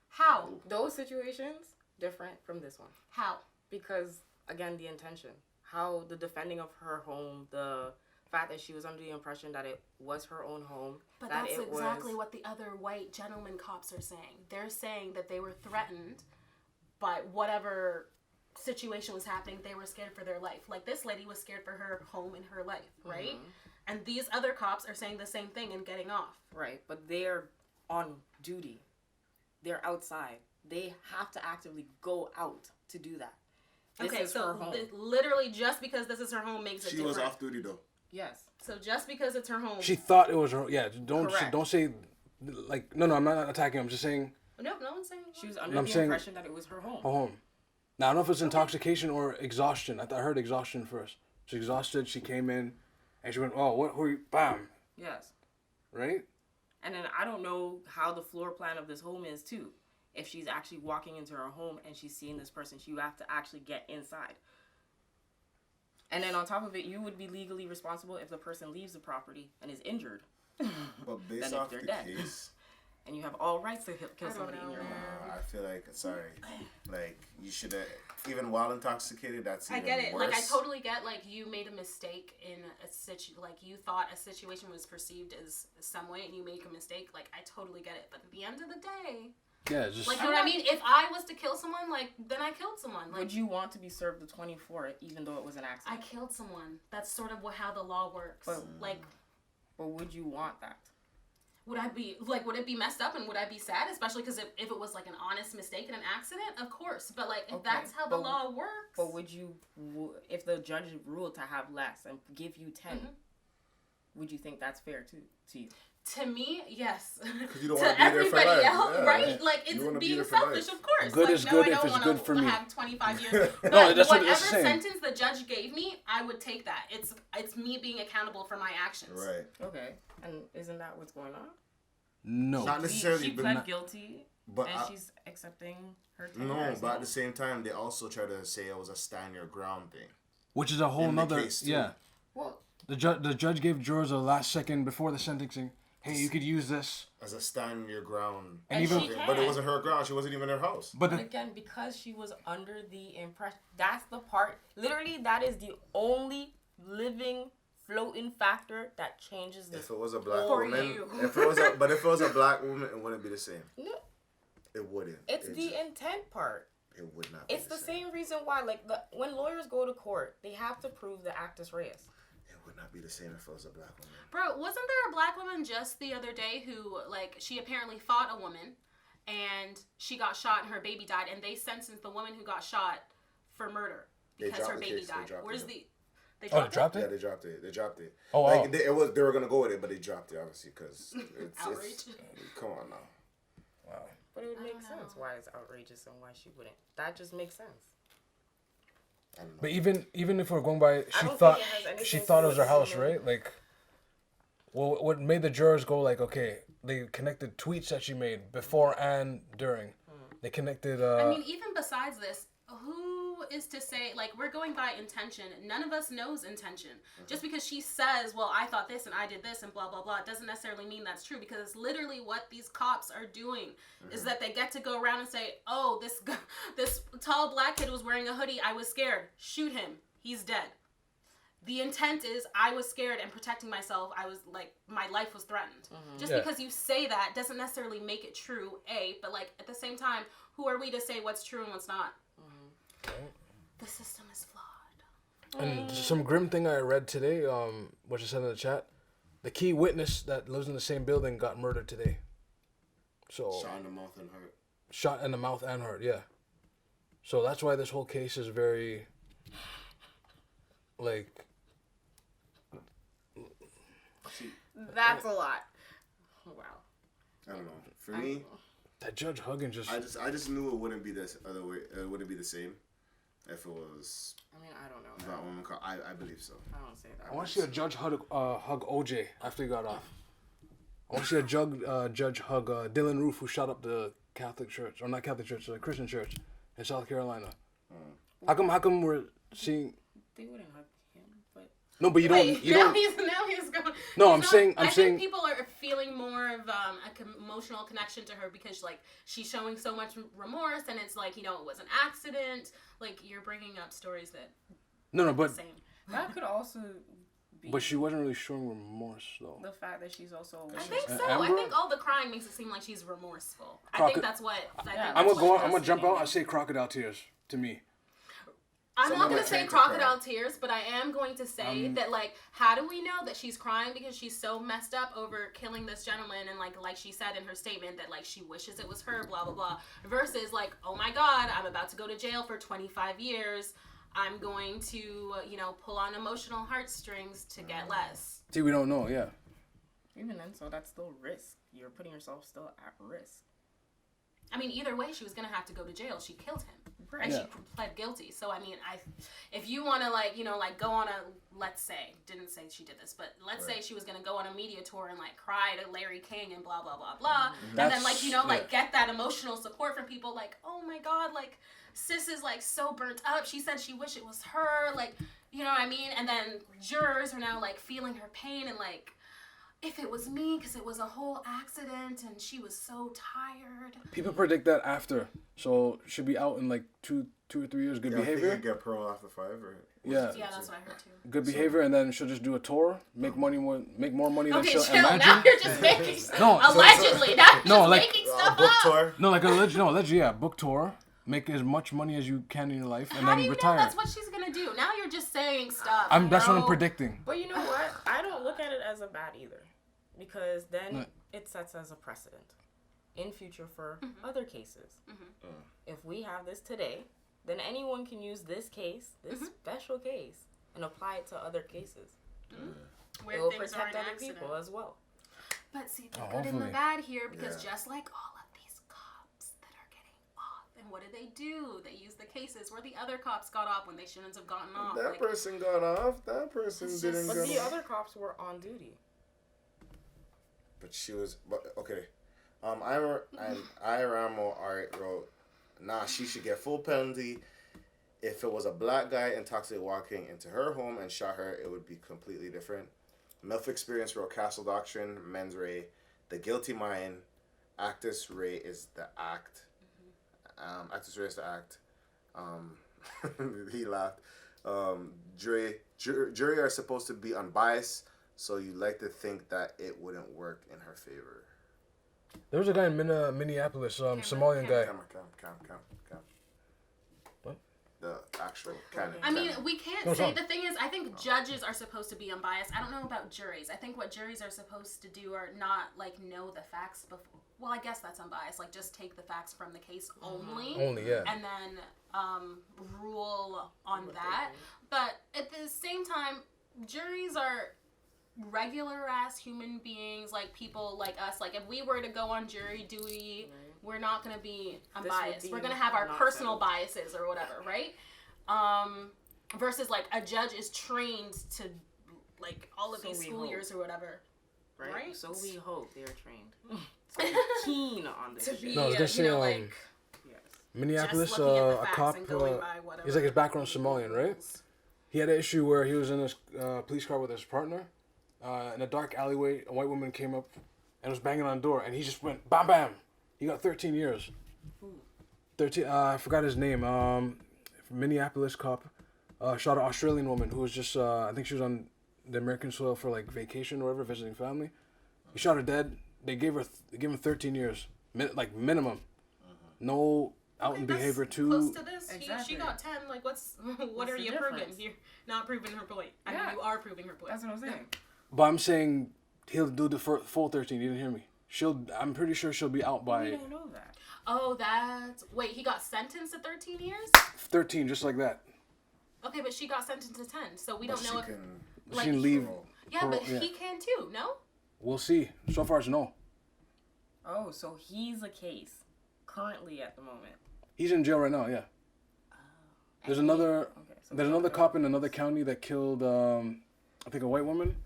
How? Those situations different from this one How? because again the intention, how the defending of her home, the fact that she was under the impression that it was her own home. But that that's it exactly was, what the other white gentleman cops are saying. They're saying that they were threatened by whatever situation was happening. They were scared for their life. Like this lady was scared for her home and her life, right? And these other cops are saying the same thing and getting off. right, but they're on duty. They're outside. They have to actively go out to do that. This Okay, is so her home. literally just because this is her home makes it she different. was off duty though. Yes. So just because it's her home. She thought it was her. Yeah, don't Correct. say like no. I'm not attacking. I'm just saying no one's saying. She was under I'm the saying- impression that it was her home. her home. Now I don't know if it's intoxication or exhaustion. I heard exhaustion first. She's exhausted. She came in, and she went, "Oh, what? Who are you?" Bam. Yes. Right. And then I don't know how the floor plan of this home is too. If she's actually walking into her home and she's seeing this person, you have to actually get inside. And then on top of it, you would be legally responsible if the person leaves the proproperty and is injured. But based Then if off they're the dead. case, and you have all rights to kill I don't somebody in know, your home. man. I feel like like you should have even while intoxicated. That's I even get it. worse. Like I totally get like you made a mistake in like you thought a situation was perceived as some way and you make a mistake. Like I totally get it. But at the end of the day, Yeah, just like you know what I mean? If I was to kill someone, like then I killed someone. Like Would you want to be served the 24 even though it was an I accident? killed someone. That's sort of how the law works. But- Like Or would you want that? would it be messed up and would I be sad? Especially because if it was like an honest mistake and an accident, of course. But like if Okay, that's how the but- law works. But would you, if the judge ruled to have less and give you 10, would you think that's fair to you? To me, yes. Because you don't To want to be there for everybody life. else, Yeah. right? Like You it's wanna be being there for selfish, life. of course. Good like, is no, good I if don't it's wanna good for me. have 25 years. But that's what it's whatever saying. sentence the judge gave me, I would take that. It's me being accountable for my actions. Right. Okay. And isn't that what's going on? no. Not necessarily, She but pled not- guilty but and I- she's accepting her 10 No, years. but at the same time, they also try to say it was a stand your ground thing. Which is a whole In the nother. case, too. Yeah. Well, The judge gave jurors a last second before the sentencing. Hey, you could use this. As a stand your ground. And And even she But it can. wasn't her ground. She wasn't even in her house. but But the, again, because she was under the impression, that's the part, literally, that is the only living, floating factor that changes this. If it was a black For woman, you. if it was a black woman, it wouldn't be the same. No, It wouldn't. it's It the just- intent part. It would not. Be It's the same reason why, like, when lawyers go to court, they have to prove the actus reus. It would not be the same if it was a black woman. Bro, wasn't there a black woman just the other day who, like, she apparently fought a woman and she got shot and her baby died and they sentenced the woman who got shot for murder They because dropped her the baby case. They died. dropped Where's it. the... They oh, they dropped Yeah, it. they dropped it. They dropped it. Oh, wow. Like they were gonna go with it, but they dropped it obviously because it's Outrage. come on now. Wow. But it would I make don't know. sense why it's outrageous and why she wouldn't. That just makes sense. But even if we're going by, I don't think it has anything she to thought do it was her with house, women. right? Like, well, what made the jurors go like, okay, they connected tweets that she made before and during. They connected. I mean, even besides this, who is to say, like, we're going by intention. None of us knows intention. Just because she says, well, I thought this and I did this and blah, blah, blah, doesn't necessarily mean that's true, because it's literally what these cops are doing is that they get to go around and say, oh, this tall black kid was wearing a hoodie. I was scared. Shoot him. He's dead. The intent is I was scared and protecting myself. I was like, my life was threatened. Just because you say that doesn't necessarily make it true, but like at the same time, who are we to say what's true and what's not? The system is flawed. and some grim thing I read today, which I said in the chat, the key witness that lives in the same building got murdered today. So Shot in the mouth and hurt. Shot in the mouth and hurt, yeah. So that's why this whole case is very, like... That's a lot. Wow. I don't know. For me, That Judge Huggins just... I just knew it wouldn't be this other way. It wouldn't be the same if it was I mean, I don't know. that woman. I believe so. I don't say that. I want to see a judge hug OJ after he got off. I want to see a judge hug Dylan Roof, who shot up the Catholic church, or not Catholic church, the Christian church in South Carolina. How come we're seeing... They wouldn't hug him, but... No, but you don't... Now he's going... No, he's I'm not- saying... I think people are feeling more of emotional connection to her because, like, she's showing so much remorse, and it's like, you know, it was an accident. Like, you're bringing up stories that... No, but... Same. That could also be... But she wasn't really showing remorse, though. The fact that she's also... I think so. Amber? I think all the crying makes it seem like she's remorseful. I Croco- think that's what... I'm gonna jump out. I say crocodile tears to me. I'm not going to Someone say might crocodile tears, but I am going to say that, like, how do we know that she's crying because she's so messed up over killing this gentleman, and like she said in her statement that, like, she wishes it was her, blah, blah, blah, versus, like, oh my God, I'm about to go to jail for 25 years. I'm going to, you know, pull on emotional heartstrings to get less. See, we don't know, yeah. Even then, so that's still risk. You're putting yourself still at risk. I mean, either way, she was going to have to go to jail. She killed him. Right. And Yeah. she pled guilty. So, I mean, if you want to, like, you know, like, go on a, let's say, didn't say she did this, but let's say she was going to go on a media tour and, like, cry to Larry King and blah, blah, blah, blah. And then, like, you know, like, get that emotional support from people, like, oh, my God, like, sis is, like, so burnt up. She said she wished it was her. Like, you know what I mean? And then jurors are now, like, feeling her pain and, like, if it was me, because it was a whole accident and she was so tired. People predict that after, so she'll be out in like two or 3 years. Good Yeah, I think behavior. you get parole after 5 or... Yeah. Yeah, that's what I heard, too. Good behavior, and then she'll just do a tour, make more money than Okay, she'll chill. Now imagine. you're just making stuff. No, Allegedly. Now you're No, just like, making stuff book up. tour. No, like allegedly, yeah, book tour, make as much money as you can in your life, and How do then you retire. know that's what she's going to do? Now you're just saying stuff. That's what I'm No. predicting. But you know what? I don't look at it as a bad either. Because then No. it sets as a precedent in future for other cases. If we have this today, then anyone can use this case, this special case, and apply it to other cases. Where It will things are protect an other accident. people as well. But see, the Oh, good and the hopefully. bad here, because Yeah. just like all of these cops that are getting off, and what do? They use the cases where the other cops got off when they shouldn't have gotten off. That Like, person got off. That person It's didn't just- But go the off. other cops were on duty. But she was... But, okay. Iramo wrote, nah, she should get full penalty. If it was a black guy intoxicated walking into her home and shot her, it would be completely different. MILF Experience wrote Castle Doctrine, Mens Rea, The Guilty Mind, Actus Rea is the act. Actus Rea is the act. He laughed. Jury are supposed to be unbiased, so you like to think that it wouldn't work in her favor. There was a guy in Minneapolis, Somalian guy. Cam. What? The actual canon. I mean, we can't No, say. it's The thing is, I think judges are supposed to be unbiased. I don't know about juries. I think what juries are supposed to do are not, like, know the facts before. Well, I guess that's unbiased. Like, just take the facts from the case only. Only, yeah. And then rule on that. But at the same time, juries are regular ass human beings, like people like us. Like, if we were to go on jury, do we we're not going to be This unbiased. would be We're going to have our not personal settled. biases or whatever, right? Versus like a judge is trained to like all of So these we school hope. years or whatever. Right. So we hope they're trained. So we're keen on this To shit. be, No, I was gonna say, like, Yes. Minneapolis, just looking at the a facts cop, and going by whatever he's like his background Somalian, right? rules. He had an issue where he was in his police car with his partner. In a dark alleyway, a white woman came up and was banging on the door, and he just went bam bam. He got 13 years. 13. I forgot his name. Minneapolis cop shot an Australian woman who was just I think she was on the American soil for like vacation or whatever, visiting family. He shot her dead. They gave him 13 years, like minimum. No out in That's behavior too. close to this. Exactly. She got 10. Like, what What's are the you proving? difference? You're not proving her point. I mean, Yeah. you are proving her point. That's what I'm saying. But I'm saying he'll do the full 13. You didn't hear me. I'm pretty sure she'll be out We by don't know that. Oh, wait, he got sentenced to 13 years? 13, just like that. Okay, but she got sentenced to 10, so we But don't know if... can Like, she can leave. parole. Yeah, but yeah. he can too, no? We'll see. So far, it's no. Oh, so he's a case currently at the moment. He's in jail right now. Yeah. There's another. Okay, so There's another cop in another county that killed, I think, a white woman.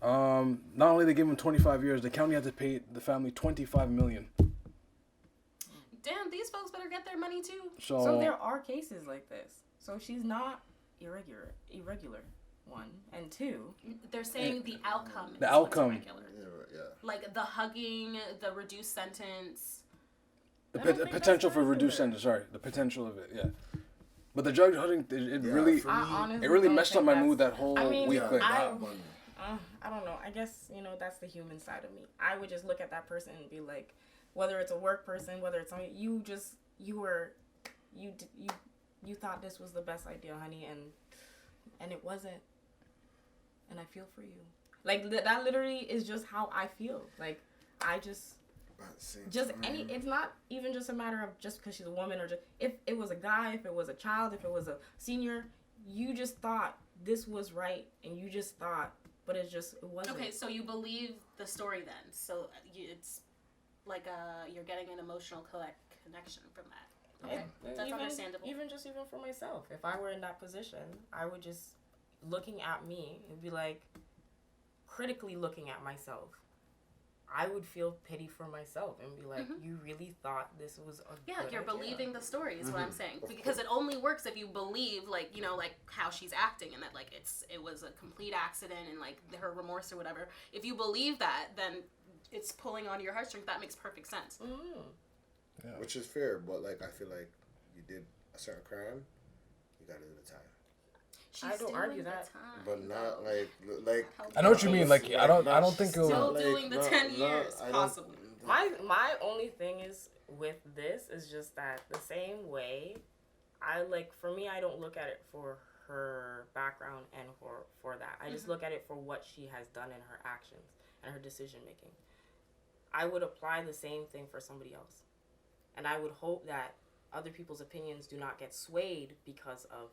Not only they gave him 25 years, the county had to pay the family $25 million. Damn, these folks better get their money too. So there are cases like this. So she's not irregular, one. And two, They're saying the outcome is The what's outcome. irregular. Yeah. Like the hugging, the reduced sentence. the I don't think potential that's for reduced regular. sentence. Sorry, the potential of it. Yeah. But the judge, it Yeah, really, for I me, honestly it really don't messed up think my that's- mood that whole I mean, week. yeah, Like, that one. I don't know. I guess, that's the human side of me. I would just look at that person and be like, whether it's a work person, whether it's something, you thought this was the best idea, honey, and it wasn't. And I feel for you. Like, that literally is just how I feel. Like, I just it's not even just a matter of just because she's a woman, or just, if it was a guy, if it was a child, if it was a senior, you just thought this was right, and you just thought, but it wasn't. Okay, so you believe the story then. So it's like you're getting an emotional connection from that. Okay, that's understandable. Even for myself, if I were in that position, I would just, looking at me, and be like, critically looking at myself, I would feel pity for myself and be like, you really thought this was a good you're idea. believing the story is what I'm saying. Of Because course. it only works if you believe, like, like how she's acting and that, like, it was a complete accident and, like, her remorse or whatever. If you believe that, then it's pulling on your heartstrings. That makes perfect sense. yeah. Which is fair, but like I feel like you did a certain crime, you gotta do the time. I don't doing argue the that. time, But not though. like I know what you mean. Like, I don't think it Still was. doing the 10 years, possible. My only thing is with this is just that the same way, for me, I don't look at it for her background and for that. I just look at it for what she has done in her actions and her decision making. I would apply the same thing for somebody else. And I would hope that other people's opinions do not get swayed because of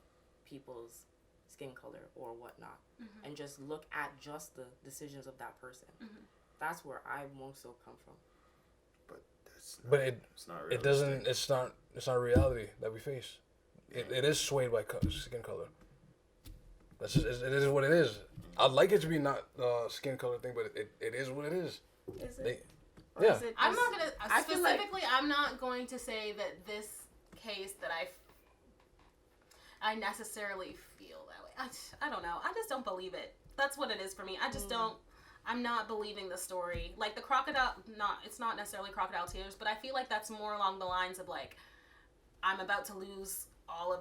people's skin color or whatnot. And just look at just the decisions of that person. That's where I most so come from. But that's not, But it's not it doesn't. It's not reality that we face. It is swayed by skin color. That's just, it is what it is. I'd like it to be not skin color thing, but it is what it is. Is it? Yeah. I'm not gonna I feel like- specifically. I'm not going to say that this case that I necessarily feel that way. I don't know. I just don't believe it. That's what it is for me. I just don't. I'm not believing the story. Like the crocodile. It's not necessarily crocodile tears, but I feel like that's more along the lines of like, I'm about to lose all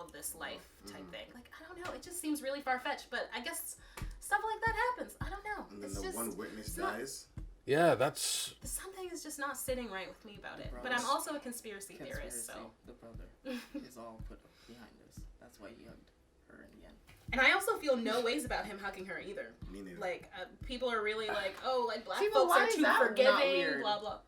of this life type thing. Like I don't know. It just seems really far fetched. But I guess stuff like that happens. I don't know. And then It's the just one witness it's not- dies. Yeah, that's. something is just not sitting right with me about it. Bro, But I'm it's also a conspiracy theorist, so. The brother is all put behind this. That's why he hugged her in the end. And I also feel no ways about him hugging her either. Me neither. Like, people are really like, oh, like, black See, but folks why are is too that not forgiving, weird? blah, blah.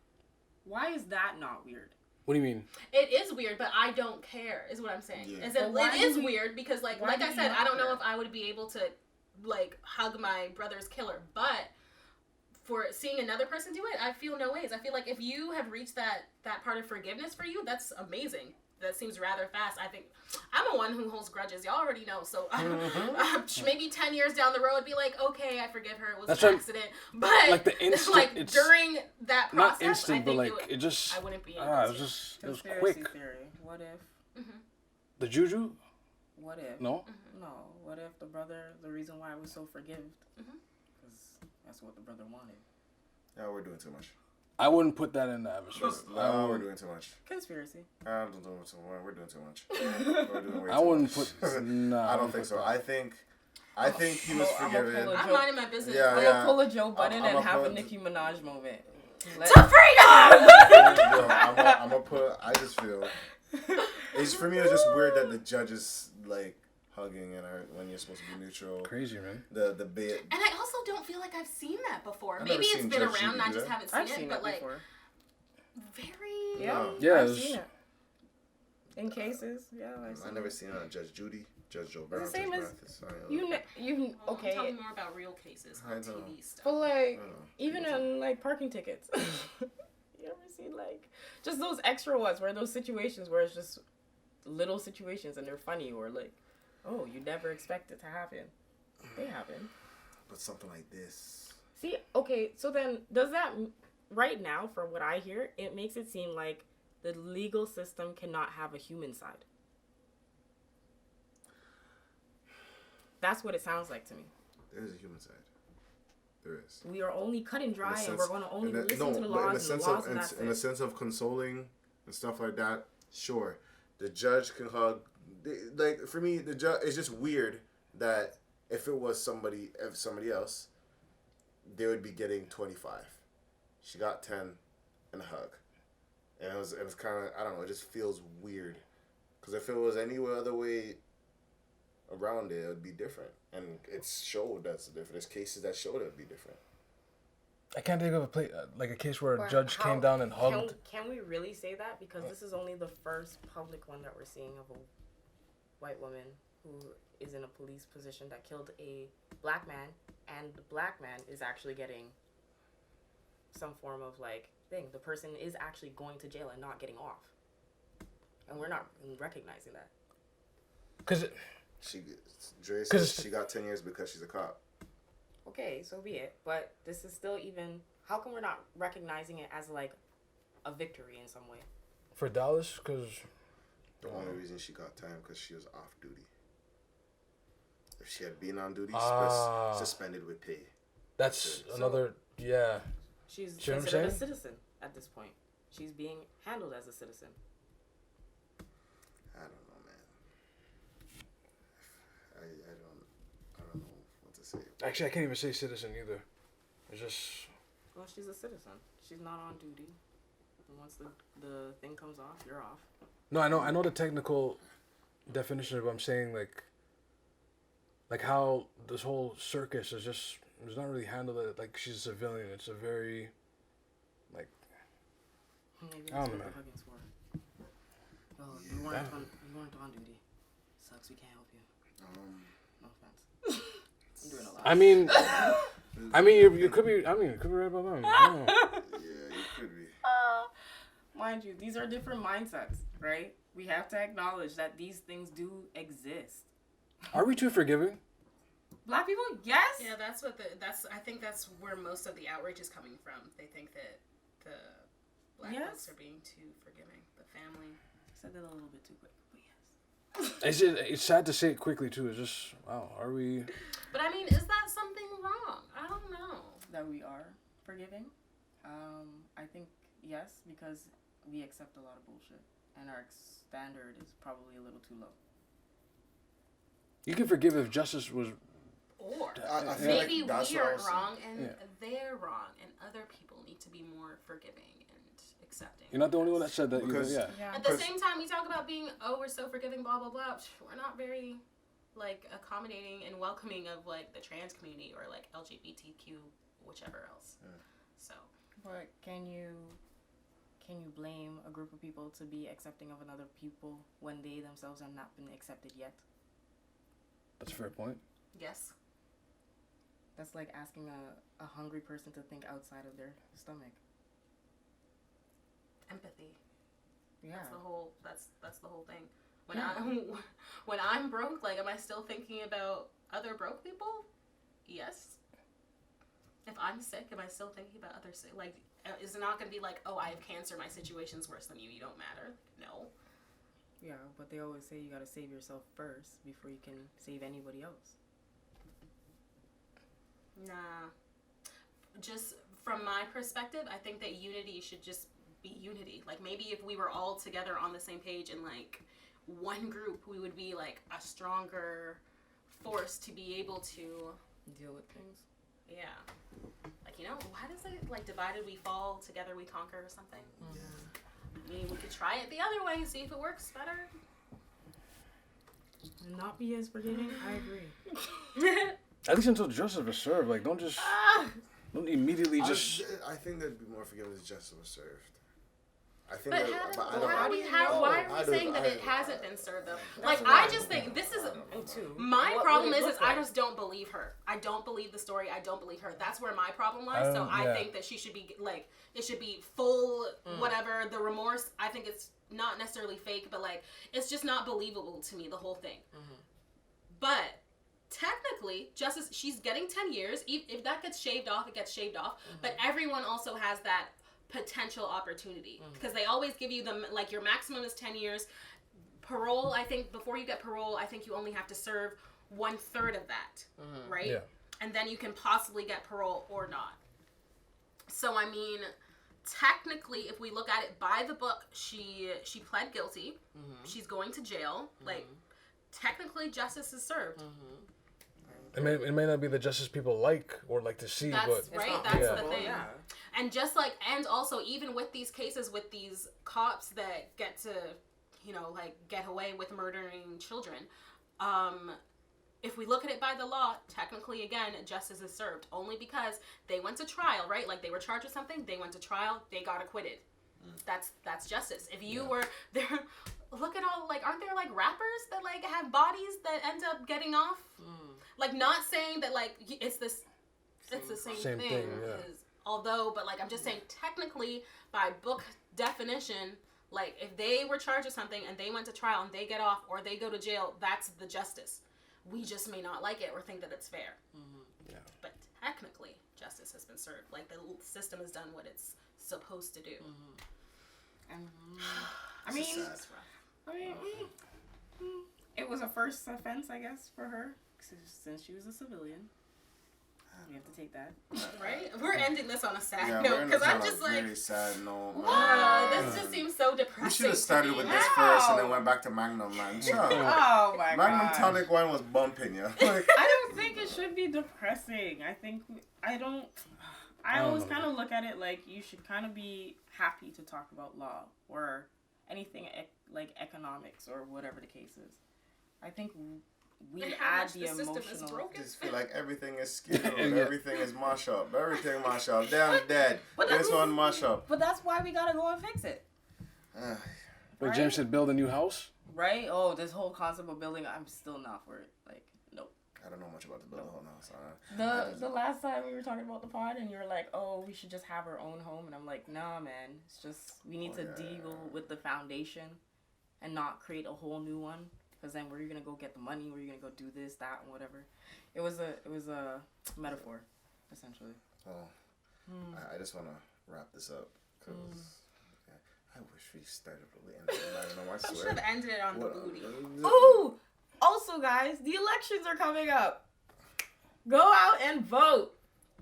Why is that not weird? What do you mean? It is weird, but I don't care, is what I'm saying. Yeah. As in, But why it do is we- weird because, like why I do you said, not I don't know care? if I would be able to, like, hug my brother's killer. But for seeing another person do it, I feel no ways. I feel like if you have reached that part of forgiveness for you, that's amazing. That seems rather fast. I think I'm a one who holds grudges. Y'all already know. So maybe 10 years down the road, be like, okay, I forgive her. It was an accident. But like the instant, like during that process, not instant, I but think like it just. I wouldn't be. It was quick. Theory. What if? The juju? What if? No. No. What if the reason why I was so forgived, because that's what the brother wanted. Yeah, we're doing too much. I wouldn't put that in the atmosphere. No, we're doing too much. Conspiracy. I'm doing too much. We're doing too much. We're doing way too I wouldn't much. put. Nah, I don't think so. I think he was forgiven. I'm minding my business. Yeah, I'm yeah. gonna pull a Joe Budden I'm and have a put- Nicki Minaj moment. To freedom! I'm gonna put. I just feel. It's for me. It's just weird that the judge is like hugging and when you're supposed to be neutral. Crazy, man. The bit. And I also don't feel like I've seen that before. I've Maybe never it's seen been Judge around and I Judy do just that. haven't seen I've it. seen But it like, before. very. Yeah, Yeah, I've it's- seen it. In cases, yeah, I've seen I never seen Judge Judy, Judge Joe Brown. the same Judge as- Mathis. I don't know. you Well, okay. I'm talking more about real cases I on know. TV stuff. But like, I don't know. even in like parking tickets, you ever see like just those extra ones where those situations where it's just little situations and they're funny or like, oh, you never expect it to happen. They happen. But something like this. See, okay, so then does that right now, from what I hear, it makes it seem like the legal system cannot have a human side. That's what it sounds like to me. There is a human side. There is. We are only cut and dry, and we're going to only in the- listen no, to the but in the laws and the sense laws, of and that's in the it. sense of consoling and stuff like that. Sure, the judge can hug. Like for me, the judge. It's just weird that if it was somebody else, they would be getting 25. She got 10 and a hug, and it was kind of, I don't know. It just feels weird because if it was any other way around it would be different, and it's showed that's different. There's cases that showed it would be different. I can't think of a case where a Or judge how- came down and hugged. Can we really say that? Because this is only the first public one that we're seeing of a white woman who is in a police position that killed a black man, and the black man is actually getting some form of like thing. The person is actually going to jail and not getting off, and we're not recognizing that. Because Dre says she got 10 years because she's a cop. Okay, so be it. But this is still even. How come we're not recognizing it as like a victory in some way? for Dallas, because The only reason she got time because she was off duty. If she had been on duty, suspended with pay. that's another, yeah. She's See what I'm considered a saying? citizen at this point. She's being handled as a citizen. I don't know, man. I don't know what to say. Actually, I can't even say citizen either. It's just, Well, she's a citizen. She's not on duty. And once the thing comes off, you're off. no, I know the technical definition of what I'm saying, like how this whole circus is just, it's not really handled like she's a civilian. It's a very, like, Maybe I that's don't what know. the hugging's for. Well, you weren't on duty. Sucks, we can't help you. No offense. I'm doing a lot. I mean, you could be right about that. I don't know. Yeah, you could be. Mind you, these are different mindsets, right? We have to acknowledge that these things do exist. Are we too forgiving? Black people, yes. Yeah, I think that's where most of the outrage is coming from. They think that the black Yes. folks are being too forgiving. The family. I said that a little bit too quick, but yes. It's sad to say it quickly too. It's just, wow, are we? But I mean, is that something wrong? I don't know. That we are forgiving. I think yes, because we accept a lot of bullshit, and our standard is probably a little too low. You can forgive if justice was. Or I feel maybe like that's we what I are was saying. wrong and Yeah. they're wrong, and other people need to be more forgiving and accepting. You're not the only one that said that. Because- Either, Yeah. At the 'Cause- same time, we talk about being, we're so forgiving, blah, blah, blah. We're not very, accommodating and welcoming of, the trans community or, LGBTQ, whichever else. Yeah. So. But can you blame a group of people to be accepting of another people when they themselves have not been accepted yet? That's a fair point. Yes. That's like asking a hungry person to think outside of their stomach. Empathy. Yeah. That's the whole thing. When I'm broke, like, am I still thinking about other broke people? Yes. If I'm sick, am I still thinking about other sick? Like, is it not going to be like, oh, I have cancer, my situation's worse than you, you don't matter? No. Yeah, but they always say you gotta save yourself first before you can save anybody else. Nah. Just from my perspective, I think that unity should just be unity. Like, maybe if we were all together on the same page in, like, one group, we would be, like, a stronger force to be able to deal with things. Yeah. Like, you know, why does it, like, divided we fall, together we conquer or something? I mean, we could try it the other way and see if it works better. Not be as forgiving, I agree. At least until justice was served. Like, don't immediately just... I think there'd be more forgiveness if justice was served. I think But why are we saying that it hasn't been served, though? Like, I just think this is... My problem is I just don't believe her. I don't believe the story. I don't believe her. That's where my problem lies. So I think that she should be, like, it should be full, whatever. The remorse, I think it's not necessarily fake, but, like, it's just not believable to me, the whole thing. But... technically, justice, she's getting 10 years. If that gets shaved off, it gets shaved off. But everyone also has that potential opportunity. Because they always give you like, your maximum is 10 years. Parole, I think, before you get parole, I think you only have to serve 1/3 of that. Right? Yeah. And then you can possibly get parole or not. So, I mean, technically, if we look at it by the book, she pled guilty. She's going to jail. Like, technically, justice is served. It may not be the justice people like or like to see, that's but... right, that's the thing. Yeah. And just like, and also, even with these cases, with these cops that get to, you know, like, get away with murdering children, if we look at it by the law, technically, again, justice is served. Only because they went to trial, right? Like, they were charged with something, they went to trial, they got acquitted. That's justice. If you were there... Look at all, like, aren't there, like, rappers that, like, have bodies that end up getting off? Like, not saying that, like, it's the same thing. Although, but, like, I'm just saying, technically, by book definition, like, if they were charged with something and they went to trial and they get off or they go to jail, that's the justice. We just may not like it or think that it's fair. But technically, justice has been served. Like, the system has done what it's supposed to do. I mean, it was a first offense, I guess, for her, since she was a civilian. We have to take that. Right? We're ending this on a sad note, because I'm just like... really sad note. This just seems so depressing. We should have started with this first and then went back to Magnum, man. Oh, my God. Magnum Tonic wine was bumping, yeah. Like, I don't think it should be depressing. I always kind of look at it like you should kind of be happy to talk about law or anything like economics or whatever the case is. I think we add the emotional. I just feel like everything is skewed. Everything is mash up. Everything mash up. Damn dead. This one mash up. But that's why we gotta go and fix it. But James said build a new house? Right? Oh, this whole concept of building, I'm still not for it. Like, nope. I don't know much about the build a whole house. The last time we were talking about the pod and you were like, oh, we should just have our own home. And I'm like, nah, man. It's just, we need to deal with the foundation and not create a whole new one. Because then where are you going to go get the money? Where are you going to go do this, that, and whatever? It was a metaphor, essentially. Oh, I just want to wrap this up. Because I wish we started with the end of the Magnum, I swear. We should have ended it on the booty. Ooh! Also, guys, the elections are coming up. Go out and vote.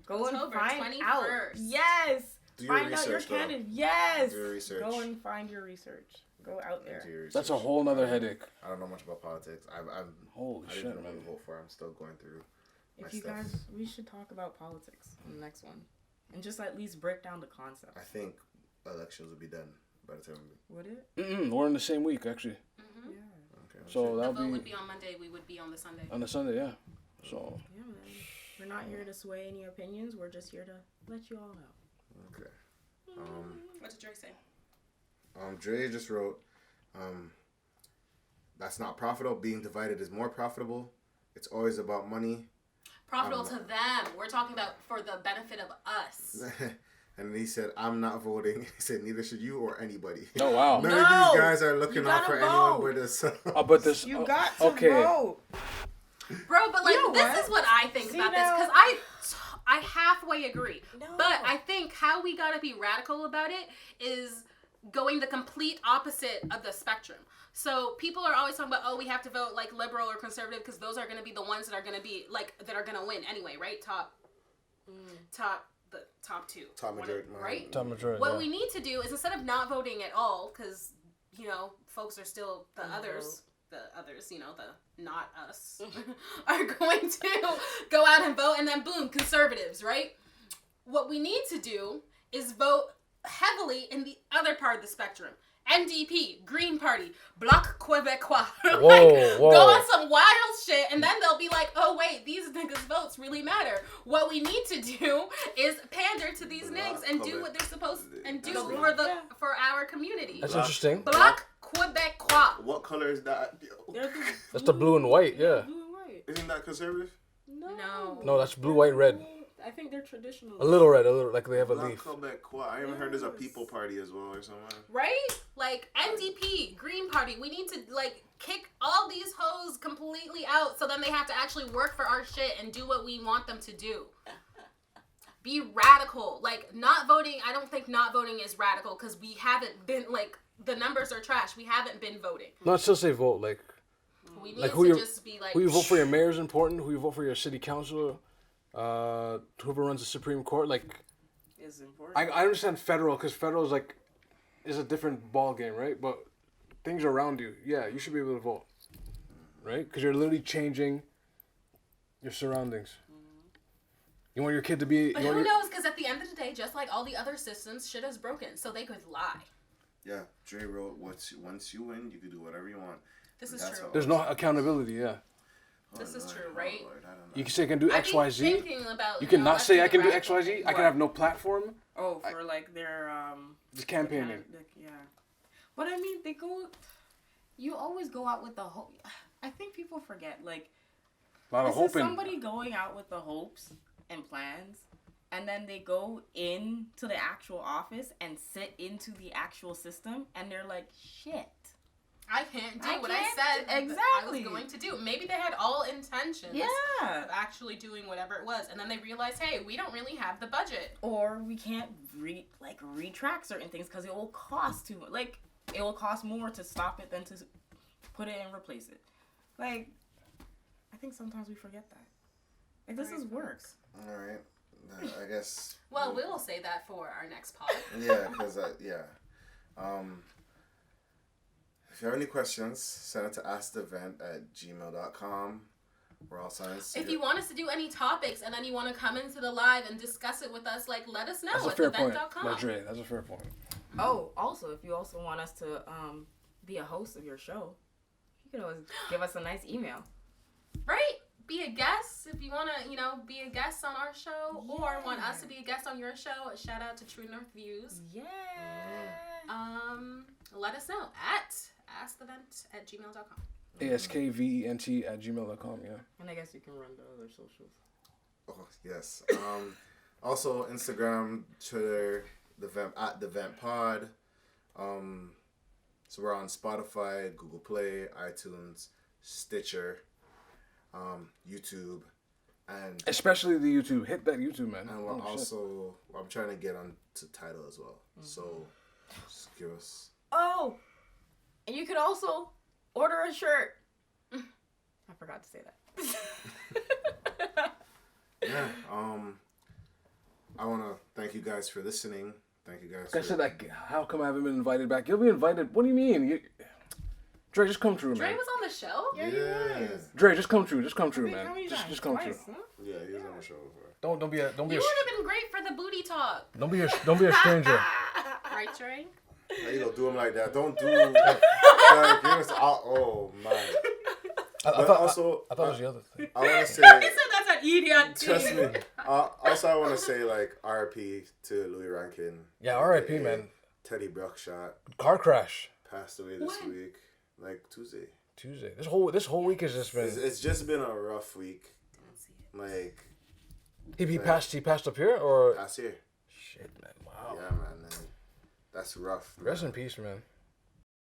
Go and find 21st. Out. Yes. Find out your candidate. Yes. Do your research. Go and find your research. Go out there. That's a whole nother headache. I don't know much about politics. I didn't know who to vote for. I'm still going through. If you guys, we should talk about politics in the next one, and just at least break down the concept. I think elections will be done by the time. Would it? We're in the same week, actually. Yeah. Okay. So the vote would be on Monday. We would be on the Sunday. On the Sunday, yeah. So. Yeah, man. We're not here to sway any opinions. We're just here to let you all know. Okay. What did Dre say? Dre just wrote, that's not profitable. Being divided is more profitable. It's always about money. Profitable to them. We're talking about for the benefit of us. And he said, I'm not voting. He said, neither should you or anybody. Oh, wow. None of these guys are looking out for anyone but themselves. But this... You got to vote. Bro, but like, You know this what? is what I think See about this. now- Because I halfway agree. No. But I think how we gotta be radical about it is going the complete opposite of the spectrum. So people are always talking about, oh, we have to vote like liberal or conservative because those are going to be the ones that are going to be like that are going to win anyway, right? Top two. Top majority, right? Top majority. What we need to do is instead of not voting at all, because folks are still the others, the not us, are going to go out and vote, and then boom, conservatives, right? What we need to do is vote heavily in the other part of the spectrum. NDP, Green Party, Bloc Québécois. Whoa. Go on some wild shit, and then they'll be like, oh wait, these niggas' votes really matter. What we need to do is pander to these niggas and do what they're supposed to, and do for our community. That's interesting. Bloc Québécois. What color is that? That's the blue and white, yeah. Blue and white. Isn't that conservative? No. No, that's blue, white, red. I think they're traditional. A little red, like they have a leaf. Quebecois. I even heard there's a people party as well or something. Right? Like NDP, Green Party. We need to like kick all these hoes completely out so then they have to actually work for our shit and do what we want them to do. Be radical. Like not voting, I don't think not voting is radical because we haven't been like the numbers are trash. We haven't been voting. No, I'd still say vote. Like we need like to just be like who you vote for your mayor is important. Who you vote for your city council. Whoever runs the Supreme Court, like, Is important. I understand federal because federal is like is a different ball game, right? But things around you, yeah, you should be able to vote, right? Because you're literally changing your surroundings. You want your kid to be. But who knows? Because at the end of the day, just like all the other systems, shit is broken, so they could lie. Yeah, Dre wrote, once you win, you can do whatever you want. This is true. There's no accountability, yeah. This is true, right? You can say I can do X, Y, Z. Thinking about, You cannot say I can do X, radical. Y, Z. I can have no platform. Oh, for like their Just campaigning. yeah. But I mean, they go. You always go out with the hope. I think people forget like. A lot of This is hoping. somebody going out with the hopes and plans, and then they go into the actual office and sit into the actual system, and they're like, shit. I can't do what I can't said I exactly. was going to do. Maybe they had all intentions Yeah. of actually doing whatever it was, and then they realized, hey, we don't really have the budget. Or we can't retract certain things because it will cost too much. Like, it will cost more to stop it than to put it and replace it. Like, I think sometimes we forget that. Like, this is work. All right. I guess. Well, we'll say that for our next pod. Yeah, because, if you have any questions, send it to askthevent@gmail.com. We're all signs. If you want us to do any topics and then you want to come into the live and discuss it with us, like, let us know That's a at fair point. thevent.com. No, Dre, that's a fair point. Oh, also, if you also want us to be a host of your show, you can always give us a nice email. Right? Be a guest if you want to, be a guest on our show or want us to be a guest on your show. A shout out to True North Views. Yeah. Let us know at askthevent@gmail.com. askvent@gmail.com, yeah. And I guess you can run the other socials. Oh, yes. Also, Instagram, Twitter, @theventpod. So we're on Spotify, Google Play, iTunes, Stitcher, YouTube, and Especially the YouTube. Hit that YouTube, man. and we're also I'm trying to get on to Tidal as well. So just give us. Oh, and you could also order a shirt. I forgot to say that. Yeah. I want to thank you guys for listening. Thank you guys. I said, like, how come I haven't been invited back? You'll be invited. What do you mean? Dre, just come through, Dre man. was on the show? Yeah. Dre, just come through. Just come through, man. Just come through. Yeah, he was on the show before. Don't be a You would have been great for the booty talk. don't be a stranger. Right, Dre? How you gonna do him like that? Don't do. Give us oh man. I But thought also, it was the other thing. I want to say. He said that's an idiot. Trust me. Also, I want to say like R.I.P. to Louis Rankin. Yeah, R.I.P. aka man. Teddy Bruckshot Car crash. passed away this week, like Tuesday. This whole week has just been. It's just been a rough week. don't see it. Like, He passed up here or last year. shit, man. Wow. Yeah, man. And that's rough. Man. Rest in peace, man.